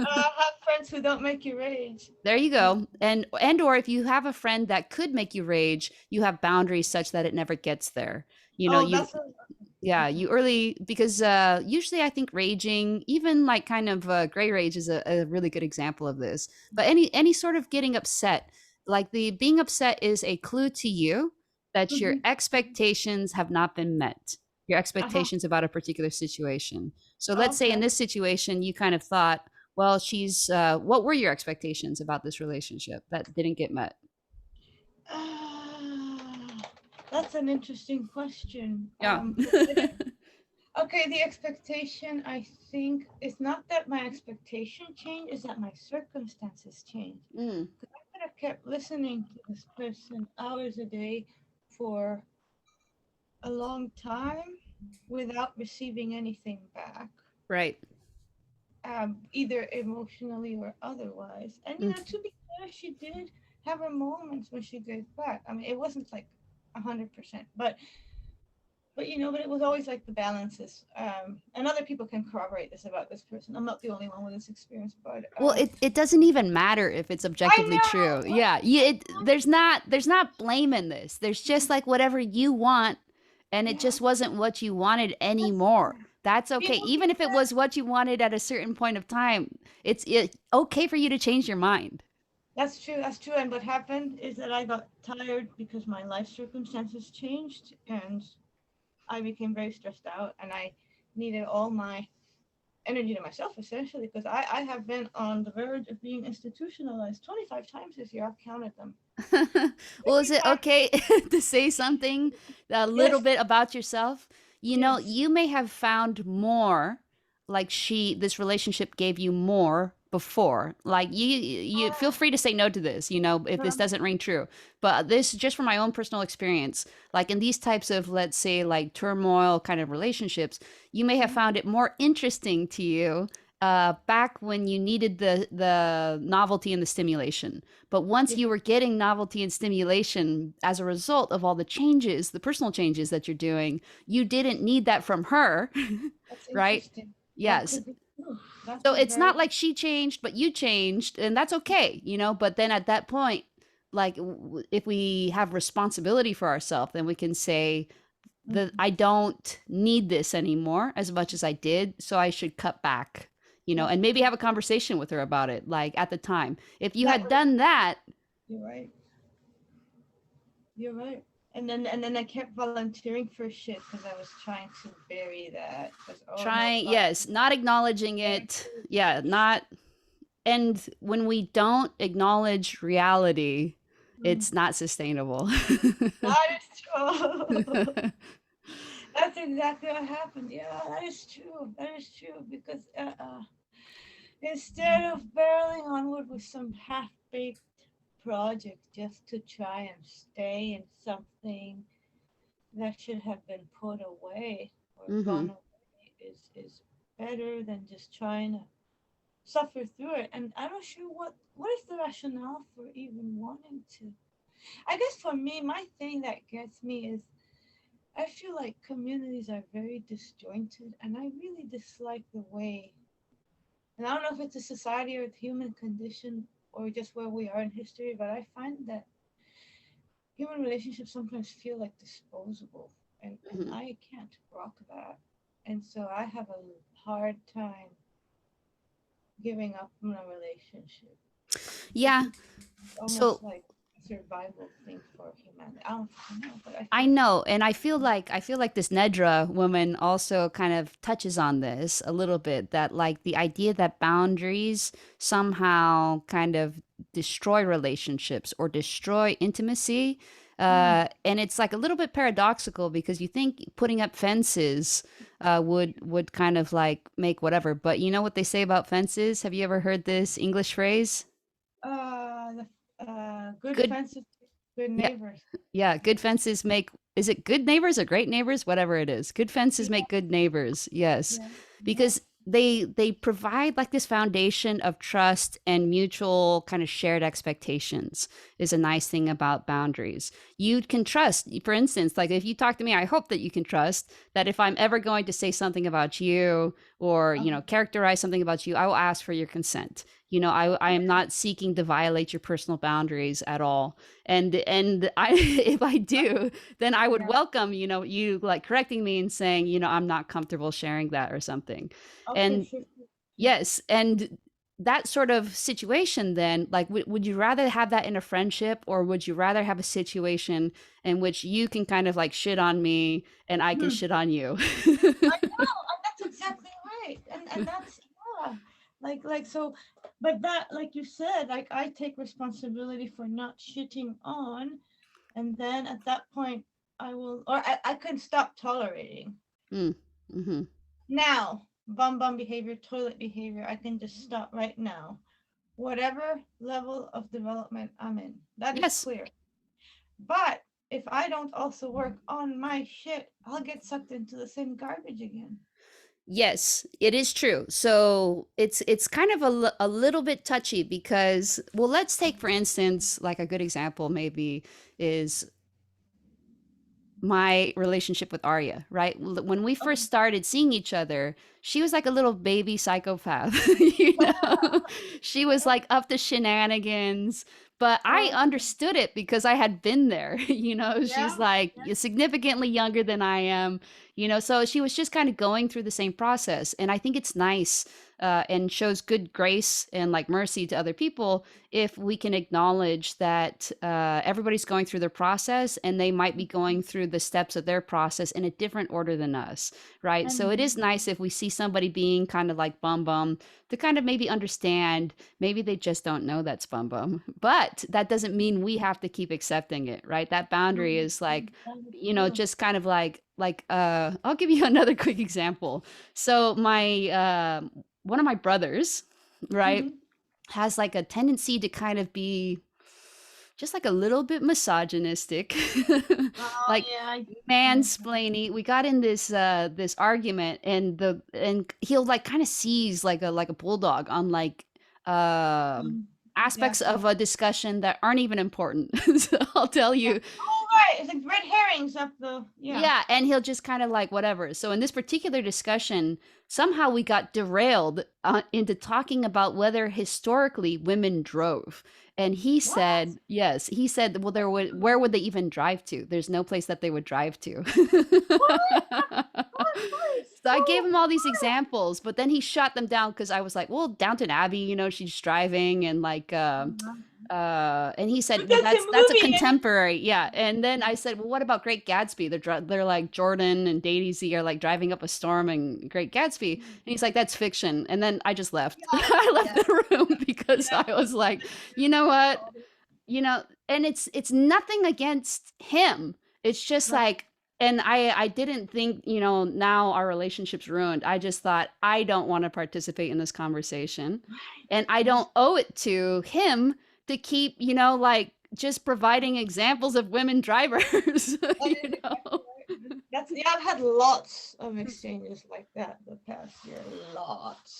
have friends who don't make you rage. There you No. go. And or if you have a friend that could make you rage, you have boundaries such that it never gets there. You know, Oh, you that's a, yeah, okay. you early because usually I think raging, even like kind of gray rage is a really good example of this. But any sort of getting upset, like the being upset is a clue to you that your Mhm. expectations have not been met. Your Uh-huh. expectations about a particular situation. So let's say in Okay. this situation you kind of thought, well, she's what were your expectations about this relationship that didn't get met? Ah, that's an interesting question. Yeah. Okay, the expectation, I think, is not that my expectation changed, is that my circumstances changed. Mm, Because I could have kept listening to this person hours a day for a long time without receiving anything back, right. either emotionally or otherwise. And, Mm. to be fair, she did have her moments when she gave back. I mean, it wasn't like 100%, but it was always like the balances. And other people can corroborate this about this person. I'm not the only one with this experience, but Well, it doesn't even matter if it's I objectively true. know. Yeah, there's not blame in this. There's just like whatever you want, and it Yeah, just wasn't what you wanted that's anymore. That's okay. Even if it because was what you wanted at a certain point of time, it's okay for you to change your mind. that's true. That's true. And what happened is that I got tired because my life circumstances changed, and I became very stressed out, and I needed all my energy to myself essentially because I have been on the verge of being institutionalized 25 times this year. I've counted them. Well, is Every it time. okay to say something a little Yes. bit about yourself? You know, Yes. you may have found more, like this relationship gave you more before. Like you feel Ah, free to say no to this, if this no. doesn't ring true. But this just from my own personal experience, like in these types of, let's say, like turmoil kind of relationships, you may have found it more interesting to you back when you needed the novelty and the stimulation. But once Yes. you were getting novelty and stimulation as a result of all the changes, the personal changes that you're doing, you didn't need that from her, That's right? interesting. That Yes. could be true. That's So a it's very not like she changed, but you changed, and that's okay. But then at that point, like if we have responsibility for ourselves, then we can say that mhm, I don't need this anymore as much as I did, so I should cut back, that's and a maybe good. have a conversation with her about it, like at the time. If you That had would. done that, You're right. You're right. And then I kept volunteering for shit because I was trying to bury that. Because oh no, the trying, body. yes, not acknowledging it. Yeah, not. And when we don't acknowledge reality, Mm, it's not sustainable. that is true. That's exactly what happened. Yeah, that is true. That is true because instead of barreling onward with some half-baked project just to try and stay in something that should have been put away or Hmm. gone away is better than just trying to suffer through it. And I'm not sure what is the rationale for even wanting to. I guess for me, my thing that gets me is I feel like communities are very disjointed, and I really dislike the way. And I don't know if it's a society or the human condition or just where we are in history, but I find that human relationships sometimes feel like disposable, and Hmm. I can't rock that. And so I have a hard time giving up on a relationship. Yeah. It's almost So like a survival thing for humanity. I don't know, but I I feel like know, and I feel like this Nedra woman also kind of touches on this a little bit, that like the idea that boundaries somehow kind of destroy relationships or destroy intimacy. Mm. And it's like a little bit paradoxical because you think putting up fences would kind of like make whatever. But you know what they say about fences? Have you ever heard this English phrase? Good Good, fences, good yeah, neighbors. yeah, good fences make, is it good neighbors or great neighbors? Whatever it is. Good fences Yeah, make good neighbors. Yes. yeah, yeah. Because they provide like this foundation of trust and mutual kind of shared expectations is a nice thing about boundaries. You can trust, for instance, like if you talk to me, I hope that you can trust that if I'm ever going to say something about you or, you know, Uh-huh. characterize something about you, I will ask for your consent. You know, I am not seeking to violate your personal boundaries at all. And I if I do, then I would Yeah. welcome, you know, you like correcting me and saying, you know, I'm not comfortable sharing that or something. Okay, And sure, sure, sure. yes, and that sort of situation then, like would you rather have that in a friendship, or would you rather have a situation in which you can kind of like shit on me and I can Hmm. shit on you? I know, and that's exactly right. And that's yeah. Like so, but that like you said, like I take responsibility for not shitting on, and then at that point I will or I can stop tolerating. Mm, hmm. Now, bum behavior, toilet behavior, I can just stop right now. Whatever level of development I'm in. That is Yes. clear. But if I don't also work on my shit, I'll get sucked into the same garbage again. Yes, it is true. So it's kind of a little bit touchy because, well, let's take for instance like a good example maybe is my relationship with Arya, right? When we first Okay. started seeing each other, she was like a little baby psychopath, you know? She was like up to shenanigans, but I Oh, understood it because I had been there, you know? She's yeah. like significantly younger than I am, you know? So she was just kind of going through the same process. And I think it's nice and shows good grace and like mercy to other people if we can acknowledge that everybody's going through their process and they might be going through the steps of their process in a different order than us, right? So it And is nice if we see somebody being kind of like bum bum to kind of maybe understand, maybe they just don't know that's bum bum, but that doesn't mean we have to keep accepting it, right? That boundary is like, that is you know, true. just kind of like I'll give you another quick example. So my one of my brothers, right, Hmm. has like a tendency to kind of be just like a little bit misogynistic, Oh like yeah, yeah. mansplaining. We got in this argument, and he'll like kind of seize like a bulldog on like um Mm. Yeah. aspects of a discussion that aren't even important. So I'll tell Yeah. you, Oh right, it's like red herrings up the yeah. yeah, and he'll just kind of like whatever. So in this particular discussion, somehow we got derailed into talking about whether historically women drove. And he What? said, yes, he said, well, there would, where would they even drive to? There's no place that they would drive to. What? That is So I gave so him all these wild. examples, but then he shot them down because I was like, well, Downton Abbey, you know, she's driving and like Uh-huh. and he said, But well, that's a that's a movie, and it's contemporary, yeah. And then I said, well, what about Great Gatsby? They're like Jordan and Daisy are like driving up a storm in Great Gatsby, and he's like, that's fiction. And then I just left. yeah, I left yeah, the room because yeah. I was like, you know what, you know, and it's nothing against him. It's just Right, like, and I didn't think, you know, now our relationship's ruined. I just thought I don't want to participate in this conversation, right. and I That's don't owe it to him to keep, you know, like just providing examples of women drivers, that you is exactly know. right. That's yeah. I've had lots of exchanges like that the past year.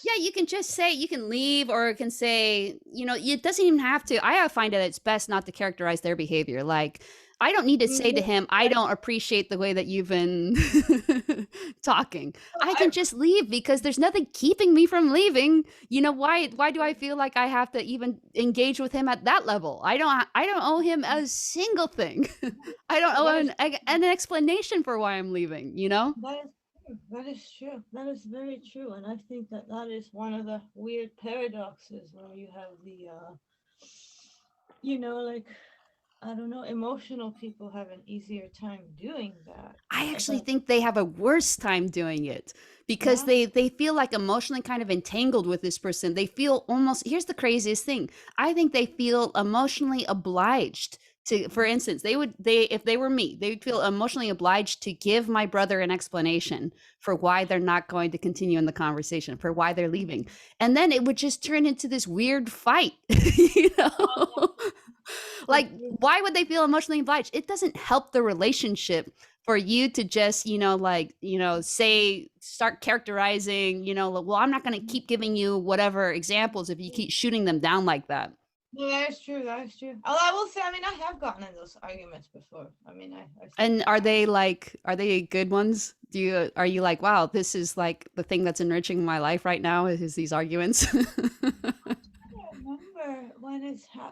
Yeah, Lots. you can just say you can leave, or it can say, you know, it doesn't even have to. I find that it's best not to characterize their behavior. Like, I don't need to say to Mhm. him, I don't appreciate the way that you've been talking. I I can just leave because there's nothing keeping me from leaving. You know, why do I feel like I have to even engage with him at that level? I don't owe him a single thing. I don't owe that is an explanation for why I'm leaving, you know? that is true. That is true. That is very true. And I think that that is one of the weird paradoxes where you have the like I don't know, emotional people have an easier time doing that. I actually But think they have a worse time doing it because yeah, they feel like emotionally kind of entangled with this person. They feel almost, here's the craziest thing. I think they feel emotionally obliged to, for instance, they if they were me, they would feel emotionally obliged to give my brother an explanation for why they're not going to continue in the conversation, for why they're leaving. And then it would just turn into this weird fight, you know? so Like, true. why would they feel emotionally obliged? It doesn't help the relationship for you to just, like, say, start characterizing, like, well, I'm not going to keep giving you whatever examples if you keep shooting them down like that. No, that is true. That is true. Although I will say, I mean, I have gotten in those arguments before. I mean, I've seen And it happen. are they good ones? Are you like, wow, this is like the thing that's enriching my life right now is these arguments? I don't remember when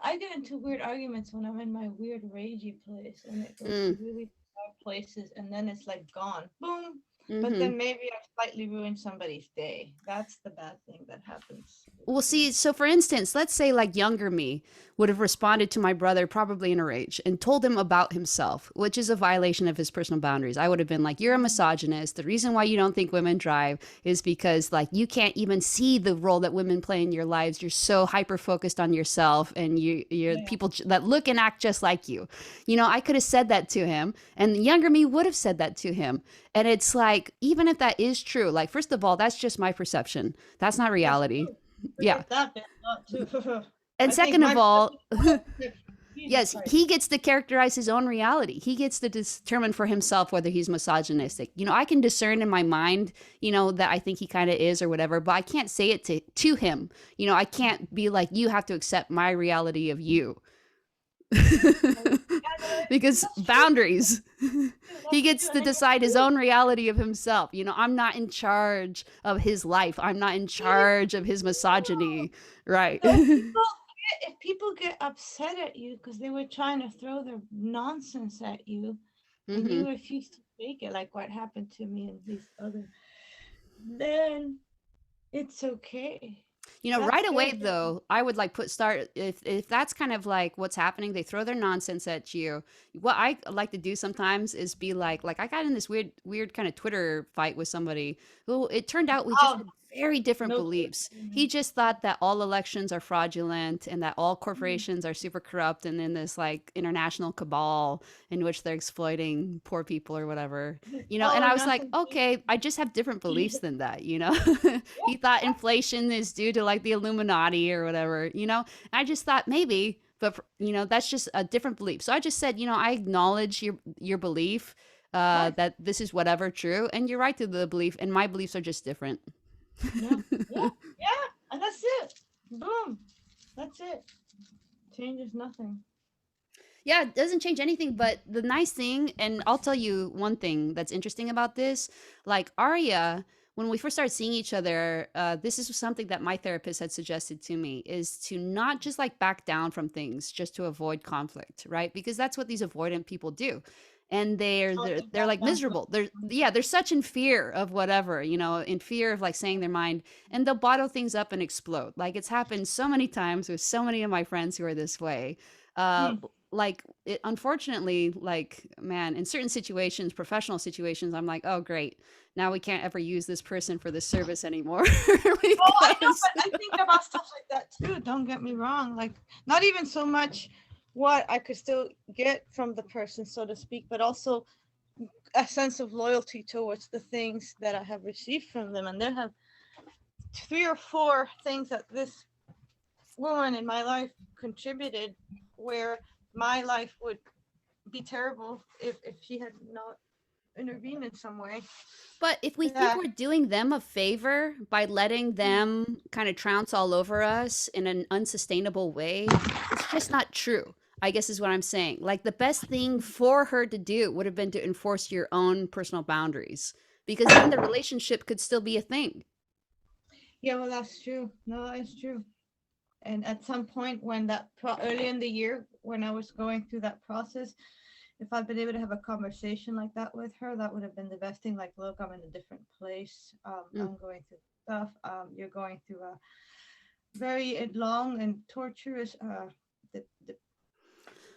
I get into weird arguments when I'm in my weird ragey place, and it goes to Mm, really bad places, and then it's like gone, boom. But mm-hmm. then maybe I've slightly ruined somebody's day. That's the bad thing that happens with Well, me. see, so for instance, let's say like younger me would have responded to my brother probably in a rage and told him about himself, which is a violation of his personal boundaries. I would have been like, "You're a misogynist. The reason why you don't think women drive is because like you can't even see the role that women play in your lives. You're so hyper focused on yourself and you're Yeah. people that look and act just like you." I could have said that to him, and the younger me would have said that to him. And it's like, even if that is true, like first of all, that's just my perception. That's not That's reality. true. Yeah. Forget that bit a lot too. And I think second of my all, Jesus yes, Christ. he gets to characterize his own reality. He gets to determine for himself whether he's misogynistic. I can discern in my mind, that I think he kind of is or whatever, but I can't say it to him. I can't be like, you have to accept my reality of you. Yeah, no, Because that's true. boundaries. He That's gets true. to And it's decide his true. own reality of himself. I'm not in charge of his life. I'm not in charge of his misogyny. Right. So if people get upset at you because they were trying to throw their nonsense at you and Hmm. you refuse to take it, like what happened to me and these other, then it's okay. That's Right their away though, I would like put start if that's kind of like what's happening, they throw their nonsense at you. What I like to do sometimes is be like I got in this weird kind of Twitter fight with somebody who it turned out we just oh had very different no. beliefs. He just thought that all elections are fraudulent and that all corporations are super corrupt and in this like international cabal in which they're exploiting poor people or whatever. All And or I was like, nothing. okay, I just have different beliefs than that. Yeah, He thought yeah, inflation is due to like the Illuminati or whatever. I just thought maybe, but that's just a different belief. So I just said, I acknowledge your belief of course. that this is whatever true, and you're right to the belief, and my beliefs are just different. Yeah, yeah, yeah, and that's it. Boom. That's it. Changes nothing. Yeah, it doesn't change anything. But the nice thing, and I'll tell you one thing that's interesting about this, like Arya, when we first started seeing each other, this is something that my therapist had suggested to me is to not just like back down from things just to avoid conflict, right? Because that's what these avoidant people do. And they're Oh, they're, they they're back like down from miserable. They're such in fear of whatever, in fear of like saying their mind, and they'll bottle things up and explode. Like it's happened so many times with so many of my friends who are this way. Uh, Hmm. like it unfortunately, like, man, in certain situations, professional situations, I'm like, oh great, now we can't ever use this person for this service anymore. Oh, I know, Because but I think about stuff like that too. Don't get me wrong. Like, not even so much what I could still get from the person, so to speak, but also a sense of loyalty towards the things that I have received from them. And there have three or four things that this woman in my life contributed where my life would be terrible if she had not intervened in some way. but if we think That we're doing them a favor by letting them kind of trounce all over us in an unsustainable way, it's just not true. I guess is what I'm saying. Like the best thing for her to do would have been to enforce your own personal boundaries because then the relationship could still be a thing. yeah, well, that's true. No, that's true. And at some point when early in the year when I was going through that process, if I'd been able to have a conversation like that with her, that would have been the best thing. Like, look, I'm in a different place. Mm. I'm going through stuff. You're going through a very long and torturous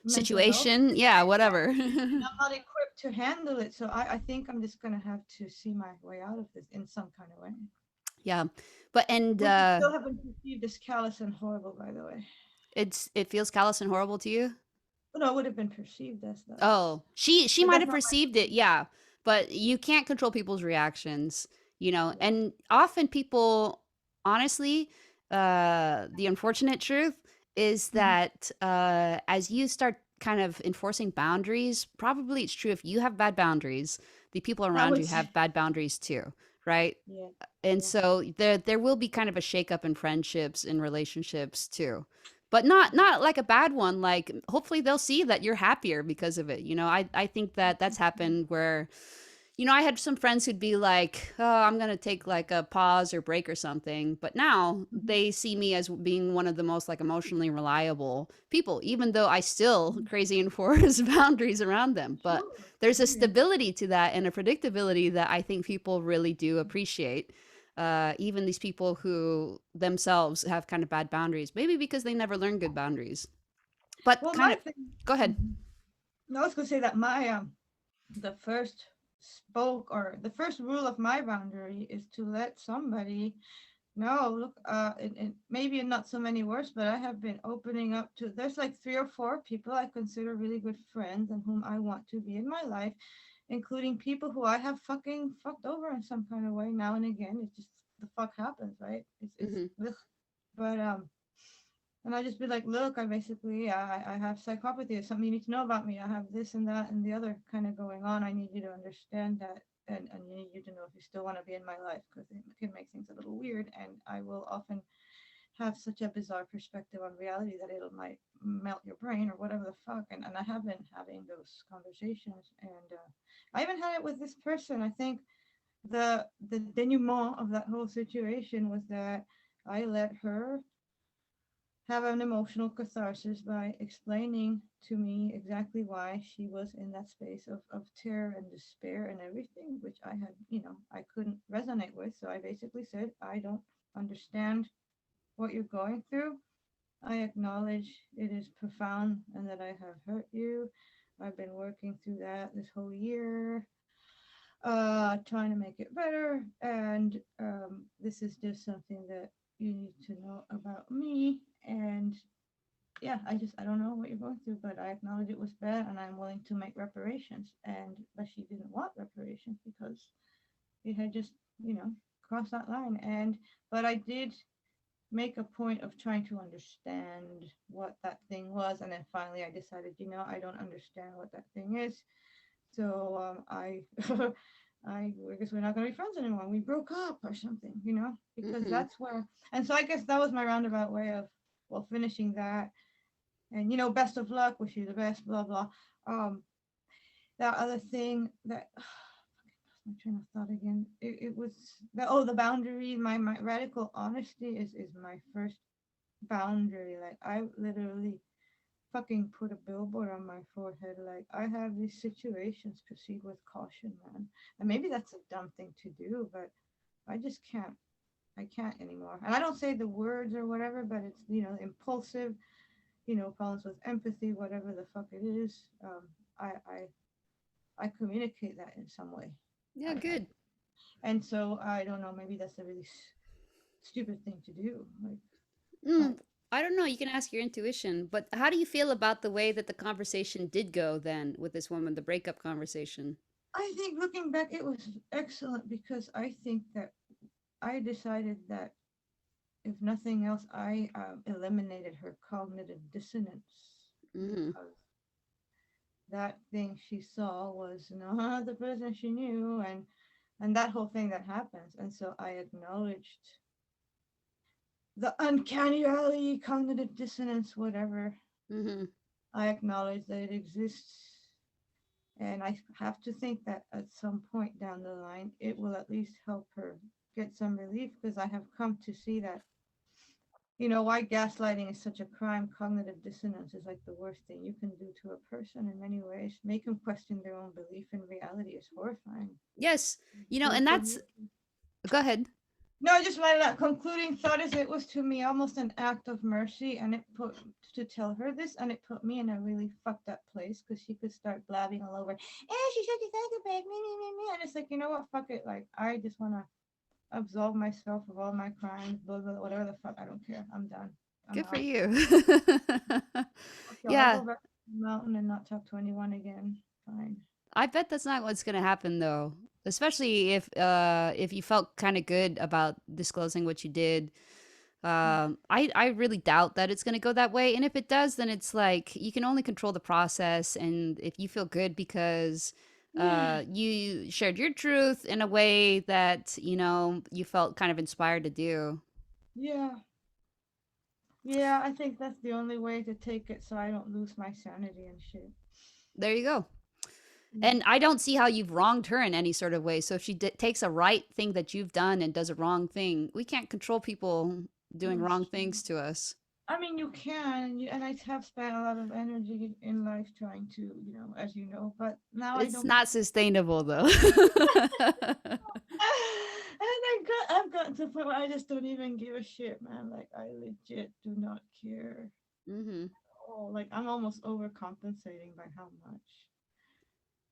mental health, situation. Yeah, whatever. and I'm not equipped to handle it. So I think I'm just gonna have to see my way out of this in some kind of way. Yeah. But and Which would still have been perceived as callous and horrible, by the way. it feels callous and horrible to you? But no, it would have been perceived as though. Oh, she But might that's have not perceived it, yeah, but you can't control people's reactions, my. Yeah. and often people, honestly, the unfortunate truth is Mhm. that as you start kind of enforcing boundaries, probably it's true if you have bad boundaries, the people I around would you say. have bad boundaries too, right? Yeah. And Yeah. so there will be kind of a shakeup in friendships and relationships too, but not like a bad one. Like hopefully they'll see that you're happier because of it. I think that that's happened where I had some friends who'd be like, oh, I'm going to take like a pause or break or something. But now Mhm. they see me as being one of the most like emotionally reliable people, even though I still Mhm. crazy enforce boundaries around them. But Sure. there's a Yeah. stability to that and a predictability that I think people really do appreciate. Even these people who themselves have kind of bad boundaries, maybe because they never learned good boundaries. But Well, kind my of, thing. go ahead. Mhm. No, I was gonna say that my the first spoke or the first rule of my boundary is to let somebody know. Look, and maybe in not so many words, but I have been opening up to. There's like 3 or 4 people I consider really good friends and whom I want to be in my life, including people who I have fucking fucked over in some kind of way now and again. It just the fuck happens, right? It's Hmm. ugh. But and I just be like, look, I basically, yeah, I have psychopathy. It's something you need to know about me. I have this and that and the other kind of going on. I need you to understand that. And you need you to know if you still want to be in my life because it can make things a little weird. And I will often have such a bizarre perspective on reality that it'll might melt your brain or whatever the fuck. And I have been having those conversations. And I even had it with this person. I think the denouement of that whole situation was that I let her have an emotional catharsis by explaining to me exactly why she was in that space of terror and despair and everything, which I had, I couldn't resonate with. So I basically said, I don't understand what you're going through. I acknowledge it is profound and that I have hurt you. I've been working through that this whole year, trying to make it better. And this is just something that you need to know about me. And yeah, I don't know what you're going through, but I acknowledge it was bad and I'm willing to make reparations. And but she didn't want reparations because it had just, crossed that line. And but I did make a point of trying to understand what that thing was. And then finally I decided, I don't understand what that thing is. So I I guess we're not gonna be friends anymore. We broke up or something, because Hmm. that's where. And so I guess that was my roundabout way of, well, finishing that. And best of luck, wish you the best, blah blah. Um, that other thing that my train of thought again. It was the boundary. My radical honesty is my first boundary. Like I literally fucking put a billboard on my forehead. Like I have these situations. Proceed with caution, man. And maybe that's a dumb thing to do, but I just can't. I can't anymore. And I don't say the words or whatever, but it's impulsive. Problems with empathy, whatever the fuck it is. I I I communicate that in some way. Yeah, I good. and so I don't know. Maybe that's a really stupid thing to do. Like, but Mm, I don't know. You can ask your intuition, but how do you feel about the way that the conversation did go then with this woman, the breakup conversation? I think looking back, it was excellent because I think that I decided that if nothing else, I eliminated her cognitive dissonance Hmm. because that thing she saw was not the person she knew, and that whole thing that happens. And so I acknowledged the uncanny valley, cognitive dissonance, whatever. Hmm. I acknowledge that it exists. And I have to think that at some point down the line, it will at least help her get some relief because I have come to see that, why gaslighting is such a crime. Cognitive dissonance is like the worst thing you can do to a person in many ways. Make them question their own belief in reality is horrifying. Yes, So and for that's, me, go ahead. No, just my concluding thought is it was to me almost an act of mercy, and it put to tell her this, and it put me in a really fucked up place because she could start blabbing all over. She's such a psychopath, me, and it's like, you know what, fuck it, like I just wanna absolve myself of all my crimes, blah blah, whatever the fuck, I don't care, I'm done, I'm Good for out. you. Okay, I'll Yeah, go back to the mountain and not talk to anyone again. Fine. I bet that's not what's gonna happen though. Especially if you felt kind of good about disclosing what you did. I really doubt that it's gonna go that way. And if it does, then it's like you can only control the process. And if you feel good because you shared your truth in a way that you felt kind of inspired to do. Yeah, yeah, I think that's the only way to take it so I don't lose my sanity and shit. There you go. Mm. And I don't see how you've wronged her in any sort of way. So if she takes a right thing that you've done and does a wrong thing, we can't control people doing That's wrong true. things to us. I mean, you can, and I have spent a lot of energy in life trying to, as you know, but now I It's don't. not sustainable though. And I've gotten to the point where I just don't even give a shit, man. Like I legit do not care. Hmm. Oh, like I'm almost overcompensating by how much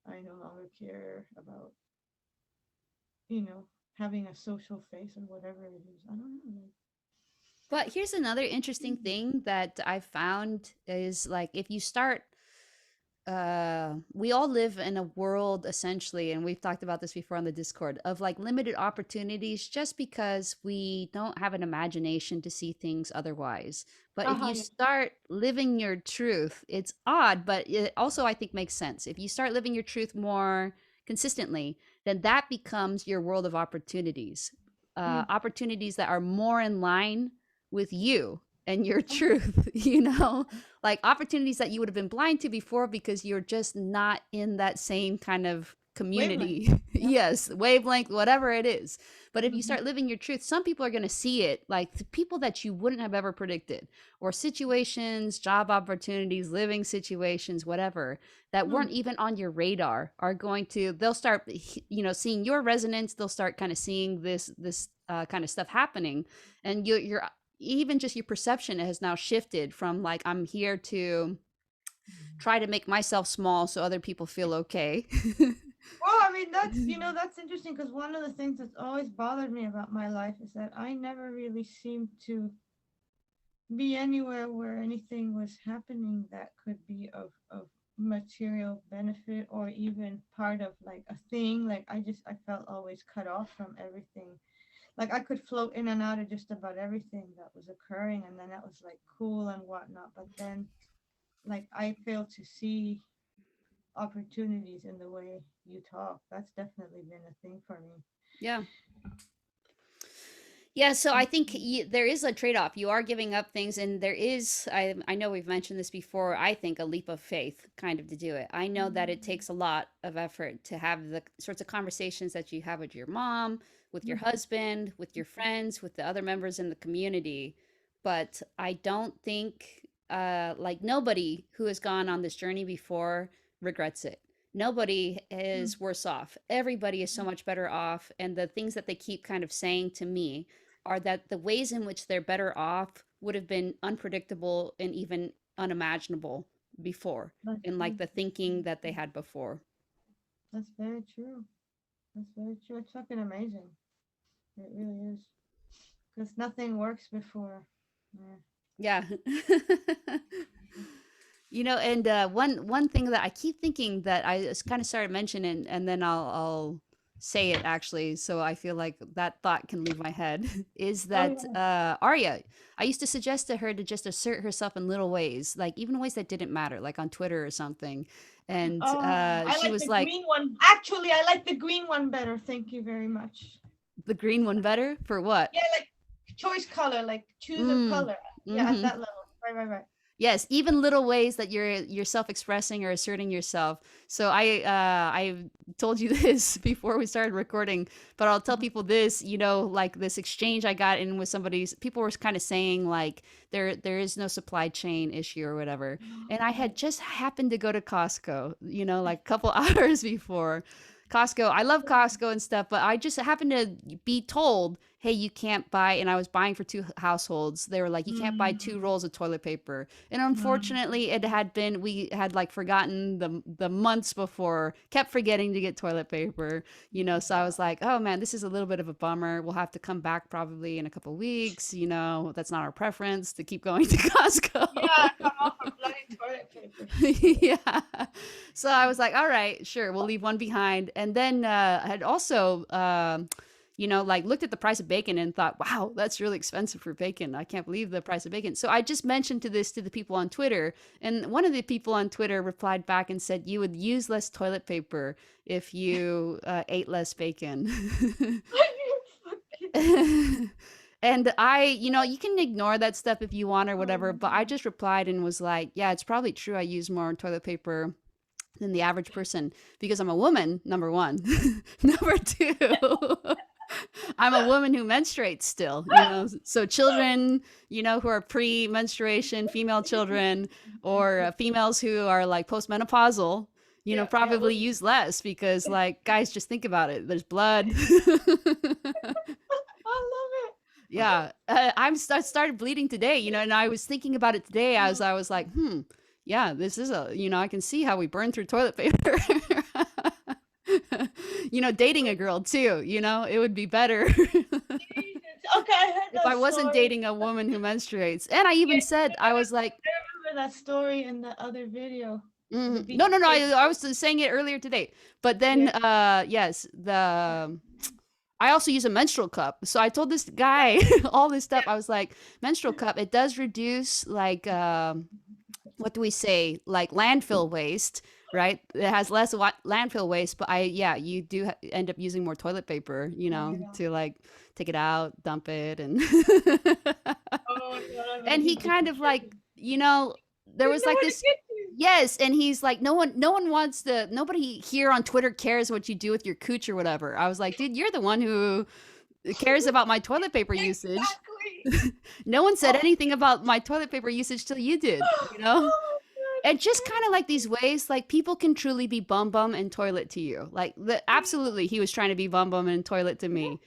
I no longer care about, you know, having a social face or whatever it is. I don't know. Like, But here's another interesting mm, thing that I found is like if you start we all live in a world essentially, and we've talked about this before on the Discord, of like limited opportunities just because we don't have an imagination to see things otherwise. But if you yes. start living your truth, it's odd, but it also I think makes sense. If you start living your truth more consistently, then that becomes your world of opportunities. Mm. Opportunities that are more in line with you and your Oh, truth, like opportunities that you would have been blind to before because you're just not in that same kind of wavelength. community. Yep. Yes, wavelength, whatever it is. But if you Mm-hmm. start living your truth, some people are going to see it, like the people that you wouldn't have ever predicted, or situations, job opportunities, living situations, whatever, that weren't Mm. even on your radar are going to, they'll start, seeing your resonance. They'll start kind of seeing this kind of stuff happening. And you're even just your perception has now shifted from like I'm here to try to make myself small so other people feel okay. Well, I mean, that's interesting because one of the things that's always bothered me about my life is that I never really seemed to be anywhere where anything was happening that could be of material benefit or even part of like a thing. Like I felt always cut off from everything. Like I could float in and out of just about everything that was occurring, and then that was like cool and whatnot. But then, like I failed to see opportunities in the way you talk. That's definitely been a thing for me. Yeah. Yeah, so I think there is a trade-off. You are giving up things, and there is, I know we've mentioned this before, I think a leap of faith kind of to do it. I know that it takes a lot of effort to have the sorts of conversations that you have with your mom, with your husband, with your friends, with the other members in the community. But I don't think, like, nobody who has gone on this journey before regrets it. Nobody is worse off. Everybody is so much better off. And the things that they keep kind of saying to me are that the ways in which they're better off would have been unpredictable and even unimaginable before That's in like true. the thinking that they had before. That's very true. That's very true. It's fucking amazing. It really is. Because nothing works before. Yeah. Yeah. And one thing that I keep thinking that I just kind of started mentioning, and then I'll say it actually, so I feel like that thought can leave my head, is Oh that yeah. Arya. I used to suggest to her to just assert herself in little ways, like even ways that didn't matter, like on Twitter or something. And Oh, I she like was the like, green one. Actually, I like the green one better. Thank you very much. the green one better for what? Yeah, like choice color, like choose a Mm. color. Yeah, at Hmm. that level. Right. Yes, even little ways that you're self-expressing or asserting yourself. So I told you this before we started recording, but I'll tell Uh-huh. people this, like this exchange I got in with somebody's people were kind of saying like there is no supply chain issue or whatever. And I had just happened to go to Costco, like a couple hours before. Costco. I love Costco and stuff, but I just happened to be told, hey, you can't buy, and I was buying for two households. They were like, you can't buy two Mm, rolls of toilet paper. And mm. unfortunately, we had like forgotten the months before, kept forgetting to get toilet paper, so I was like, oh man, this is a little bit of a bummer. We'll have to come back probably in a couple weeks. That's not our preference to keep going to Yeah, Costco. come off for bloody toilet paper. Shit. Yeah. So I was like, all right, sure, we'll leave one behind. And then I had also, like looked at the price of bacon and thought, wow, that's really expensive for bacon. I can't believe the price of bacon. So I just mentioned this to the people on Twitter. And one of the people on Twitter replied back and said, you would use less toilet paper if you ate less bacon. And you can ignore that stuff if you want or whatever, but I just replied and was like, yeah, it's probably true. I use more toilet paper than the average person because I'm a woman, number one. Number two, I'm a woman who menstruates still. So children, who are pre-menstruation, female children, or females who are like postmenopausal, Yeah, yeah. probably use less because like guys, just think about it. There's blood. I love Yeah, I started bleeding today, and I was thinking about it today as I was like, yeah, this is I can see how we burn through toilet paper. Dating a girl too, it would be better Jesus. Okay, I heard if that I wasn't story. dating a woman who menstruates. And I even Yeah, said, I was like, I remember that story in the other video. The No, no, no, BTK. I was saying it earlier today. But then, Yeah. yes, I also use a menstrual cup. So I told this guy all this stuff. I was like, menstrual cup, it does reduce like what do we say? Like landfill waste, right? It has less landfill waste, but yeah, you do end up using more toilet paper, Oh my God. to like take it out, dump it and Oh my God, I bet and he he just kind of like, there didn't was know like what to this. get you. Yes, and he's like, nobody here on Twitter cares what you do with your cooch or whatever. I was like, dude, you're the one who cares about my toilet paper usage. Exactly. No one said Oh, anything about my toilet paper usage till you did, oh my And just God. kind of like these ways, like people can truly be bum bum and toilet to you. Like absolutely, he was trying to be bum bum and toilet to me.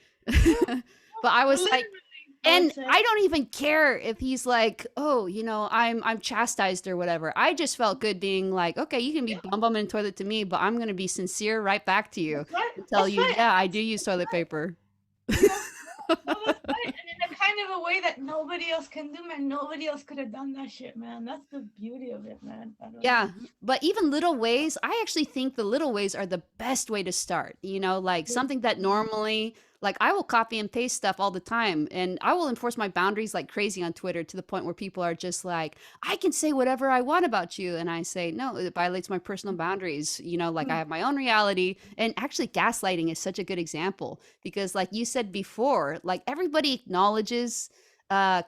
But I was like, Literally, I would and say. I don't even care if he's like, oh, I'm chastised or whatever. I just felt good being like, okay, you can be Yeah, bum bum and toilet to me, but I'm gonna be sincere right back to you that's right. and tell That's you, right. yeah, I do use toilet paper. Yeah. No, that's right. And in a kind of a way that nobody else can do, man. Nobody else could have done that shit, man. That's the beauty of it, man. I don't know. Yeah, but even little ways, I actually think the little ways are the best way to start. Like something that normally, like I will copy and paste stuff all the time and I will enforce my boundaries like crazy on Twitter to the point where people are just like, I can say whatever I want about you. And I say, no, it violates my personal boundaries. Like I Mm, have my own reality. And actually, gaslighting is such a good example because, like you said before, like everybody acknowledges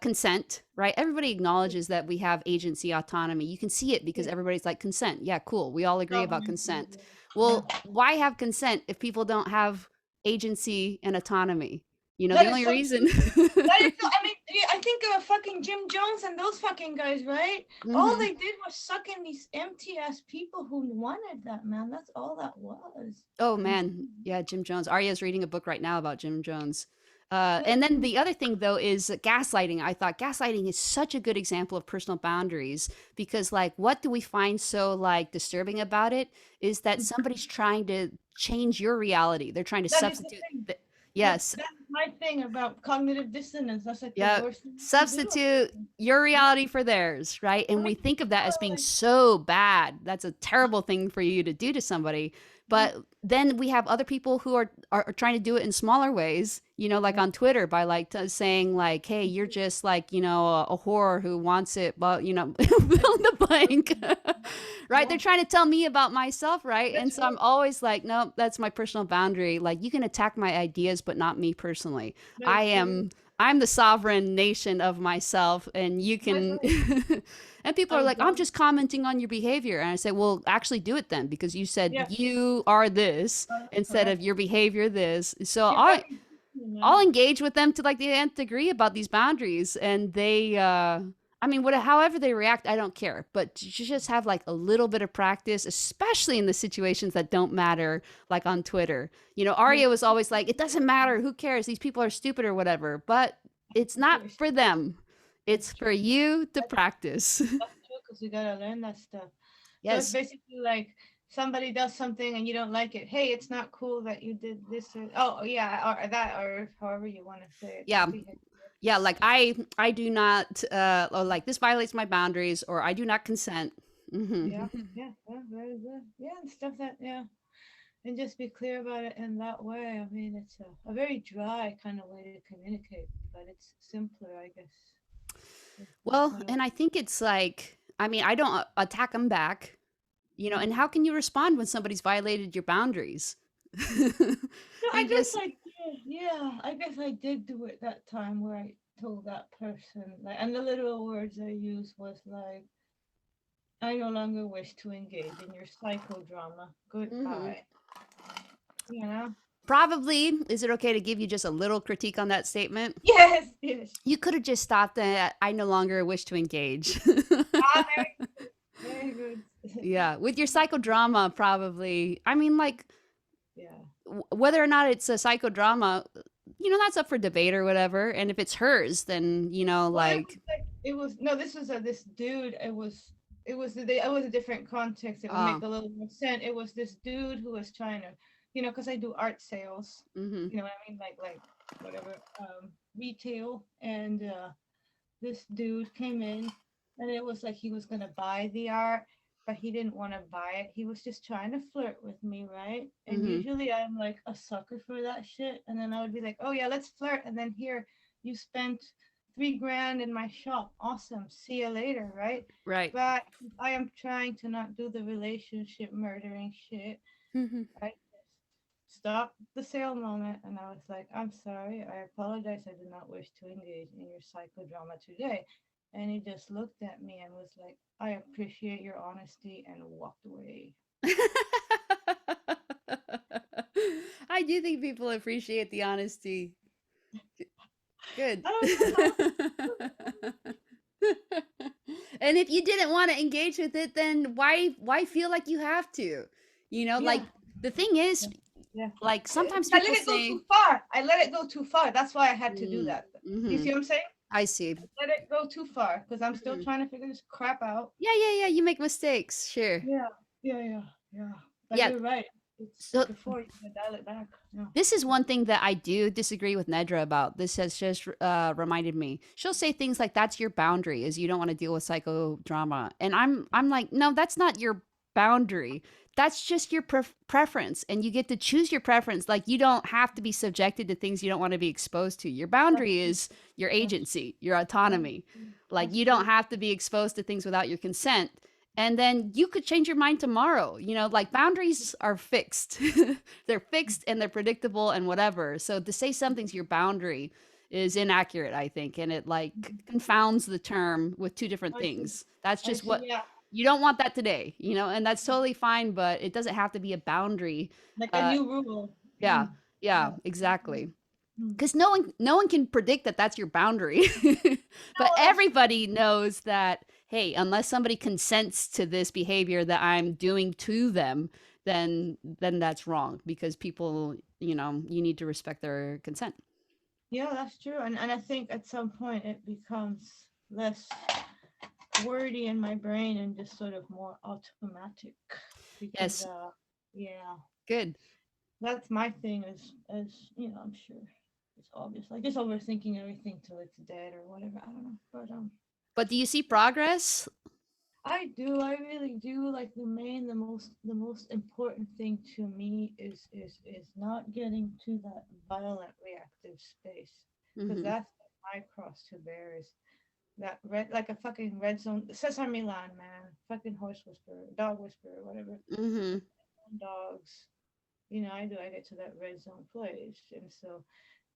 consent, right? Everybody acknowledges that we have agency, autonomy. You can see it because yeah. everybody's like, consent. Yeah, cool. We all agree about Governance. consent. Yeah. Well, why have consent if people don't have agency and autonomy? The That is only so reason. true. That is so, I mean, yeah, I think of fucking Jim Jones and those fucking guys, right? All Mhm. they did was suck in these empty ass people who wanted that, man. That's all that was. Oh And man, yeah, Jim Jones. Arya's reading a book right now about Jim Jones. yeah, And then the other thing though is gaslighting. I thought gaslighting is such a good example of personal boundaries because like what do we find so like disturbing about it is that somebody's trying to change your reality. They're trying to that is the substitute thing. yes, That's my thing about cognitive dissonance. That's like the yeah, worst thing you can do. substitute your Yeah. reality for theirs, right? I And we mean, think of that as being like, so bad. That's a terrible thing for you to do to somebody. yeah, But then we have other people who are trying to do it in smaller ways, like yeah. on Twitter by like saying like, "Hey, you're just like, a whore who wants it," but fill in the blank. Right? Yeah. They're trying to tell me about myself, right? And That's so I'm right. always like, "Nope, that's my personal boundary. Like you can attack my ideas, but not me personally. I That's right. am I'm the sovereign nation of myself and you That's can right. and people I are like, I'm love it. just commenting on your behavior. And I say, well, actually do it then because you said Yeah. you are this instead of Correct. your behavior this. So You're fucking I'll man. engage with them to like the nth degree about these boundaries and they I mean, however they react, I don't care. But you just have like a little bit of practice, especially in the situations that don't matter, like on Twitter. You know, Yeah. Arya was always like, "It doesn't matter. Who cares? These people are stupid or whatever." But it's That's not very for true. them. It's That's for true. you to That's, practice. that's true because we gotta learn that stuff. So it's Yes. basically like somebody does something and you don't like it. Hey, it's not cool that you did this or oh yeah or that or however you want to say it. Yeah. That behavior. Yeah. Like I do not or like this violates my boundaries or I do not consent. Yeah, Hmm. yeah, yeah, very good. Yeah, and stuff that yeah, and just be clear about it in that way. I mean, it's a very dry kind of way to communicate, but it's simpler, I guess. That's Well, what I. and I think it's like, I mean, I don't attack them back, you know, and Mm. how can you respond when somebody's violated your boundaries? No, I You guess just, I did. Yeah, I guess I did do it that time where I told that person, like, and the literal words I used was like, "I no longer wish to engage in your psychodrama. mhm. Goodbye." You know? Probably, is it okay to give you just a little critique on that statement? Yes, yes. You could have just stopped at, I no longer wish to engage. Ah, very good. Yeah, with your psychodrama, probably. I mean, like, Yeah. whether or not it's a psychodrama, you know, that's up for debate or whatever. And if it's hers, then, you know, Well, it was like, like it was no. This was this dude. It was a different context. It would uh, make a little more sense. It was this dude who was trying to, because I do art sales. mm-hmm, You know what I mean? Like whatever, retail. And this dude came in, and it was like he was gonna buy the art, but he didn't want to buy it. He was just trying to flirt with me, right? And mm-hmm, usually I'm like a sucker for that shit. And then I would be like, oh yeah, let's flirt. And then here, you spent 3 grand in my shop. Awesome. See you later, right? right. But I am trying to not do the relationship murdering shit. Mm-hmm. I just stopped the sale moment and I was like, I'm sorry, I apologize. I do not wish to engage in your psychodrama today. And he just looked at me and was like, I appreciate your honesty, and walked away. I do think people appreciate the honesty. Good. I don't know how. And if you didn't want to engage with it, then why feel like you have to? You know, Yeah, like the thing is, yeah, yeah. like sometimes I let people it go too say, far. I let it go too far. That's why I had to do mm, that. Do you mm-hmm, see what I'm saying? I see. Let it go too far because I'm still Mhm. trying to figure this crap out. Yeah, yeah, yeah. You make mistakes, sure. Yeah, yeah, yeah, yeah. But Yeah. you're right. It's So before you can dial it back. Yeah. this is one thing that I do disagree with Nedra about. This has just reminded me. She'll say things like, "That's your boundary, is you don't want to deal with psychodrama," and I'm like, "No, that's not your boundary. That's just your preference, and you get to choose your preference. Like you don't have to be subjected to things you don't want to be exposed to. Your That's boundary true. is your That's agency, your that's autonomy. true. Like That's you don't true. have to be exposed to things without your consent." And then you could change your mind tomorrow. You know, like boundaries are fixed. They're fixed and they're predictable and whatever. So to say something's your boundary is inaccurate, I think, and it like Mhm. confounds the term with two different I see. things. That's I just see. what Yeah. you don't want that today, you know, and that's totally fine, but it doesn't have to be a boundary. Like a Uh new rule. yeah. Mm. Yeah, Yeah. exactly. Mm. Because no one can predict that that's your boundary. No, But that's everybody knows that, hey, unless somebody consents to this behavior that I'm doing to them, then that's wrong because people, you know, you need to respect their consent. yeah, that's true. And I think at some point it becomes less wordy in my brain and just sort of more automatic because Yes, yeah, good. that's my thing as I'm sure it's obvious. Like just overthinking everything till it's dead or whatever. I don't know. But But do you see progress? I do. I really do. Like the most important thing to me is not getting to that violent reactive space because Mhm. that's my cross to bear is that red like a fucking red zone. Cesar Milan, man, fucking horse whisperer, dog whisperer, whatever. Mhm. Dogs. I do. I get to that red zone place, and so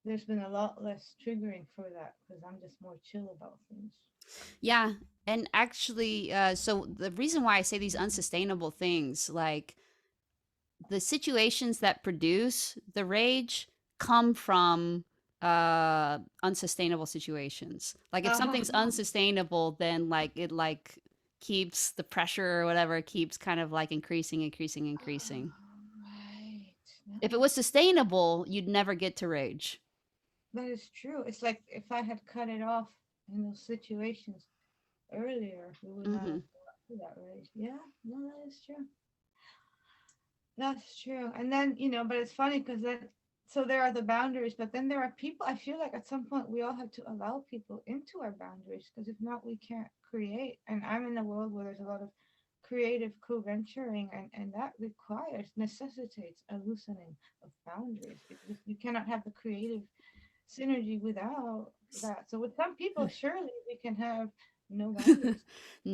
there's been a lot less triggering for that because I'm just more chill about things. Yeah, and actually so the reason why I say these unsustainable things like the situations that produce the rage come from unsustainable situations. Like if Uh-huh. something's unsustainable, then like it like keeps the pressure or whatever keeps kind of like increasing, increasing, increasing. Right. That If it was makes sustainable, you'd never get to rage. that is true. It's like if I had cut it off in those situations earlier, we would not Hmm. have gone through that, right? Yeah, no, that is true. That's true. And then, but it's funny because then, so there are the boundaries, but then there are people. I feel like at some point we all have to allow people into our boundaries because if not, we can't create. And I'm in a world where there's a lot of creative co-venturing, and that necessitates a loosening of boundaries. You cannot have the creative synergy without that. So with some people, surely we can have no boundaries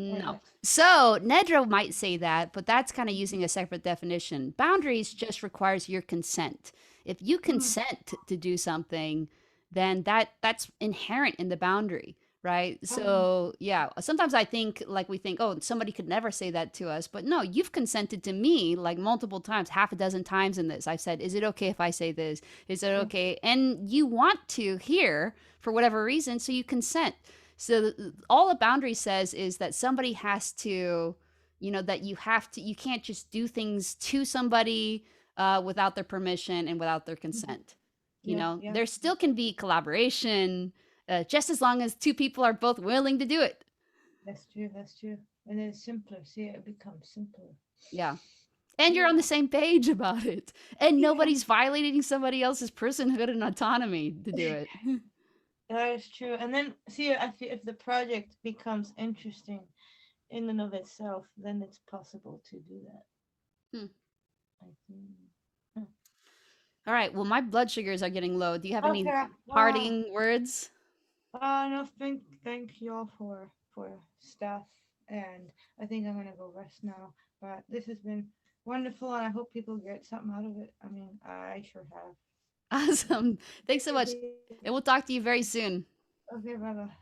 or No. less. So Nedra might say that, but that's kind of using a separate definition. Boundaries just requires your consent. If you Mm, consent to do something, then that's inherent in the boundary, right? oh, So yeah, sometimes I think like we think, oh, somebody could never say that to us, but no, you've consented to me like multiple times, half a dozen times in this. I've said, is it okay if I say this? Is it yeah. okay? And you want to hear for whatever reason, so you consent. So all a boundary says is that somebody has to, that you have to, you can't just do things to somebody without their permission and without their Mhm. consent. Yeah, yeah. There still can be collaboration just as long as two people are both willing to do it. That's true. That's true. And then it's simpler. See, it becomes simpler. Yeah. And you're on the Yeah. same page about it. And Yeah. nobody's violating somebody else's personhood and autonomy to do it. That is true. And then see, I feel if the project becomes interesting in and of itself, then it's possible to do that. Hmm. I think. Hmm. All right. Well, my blood sugars are getting low. Do you have any Okay. parting words? No. Thank you all for stuff, and I think I'm gonna go rest now. But this has been wonderful, and I hope people get something out of it. I mean, I sure have. So Awesome. Thanks thank so you, much. dear. And we'll talk to you very soon. Okay, bye bye.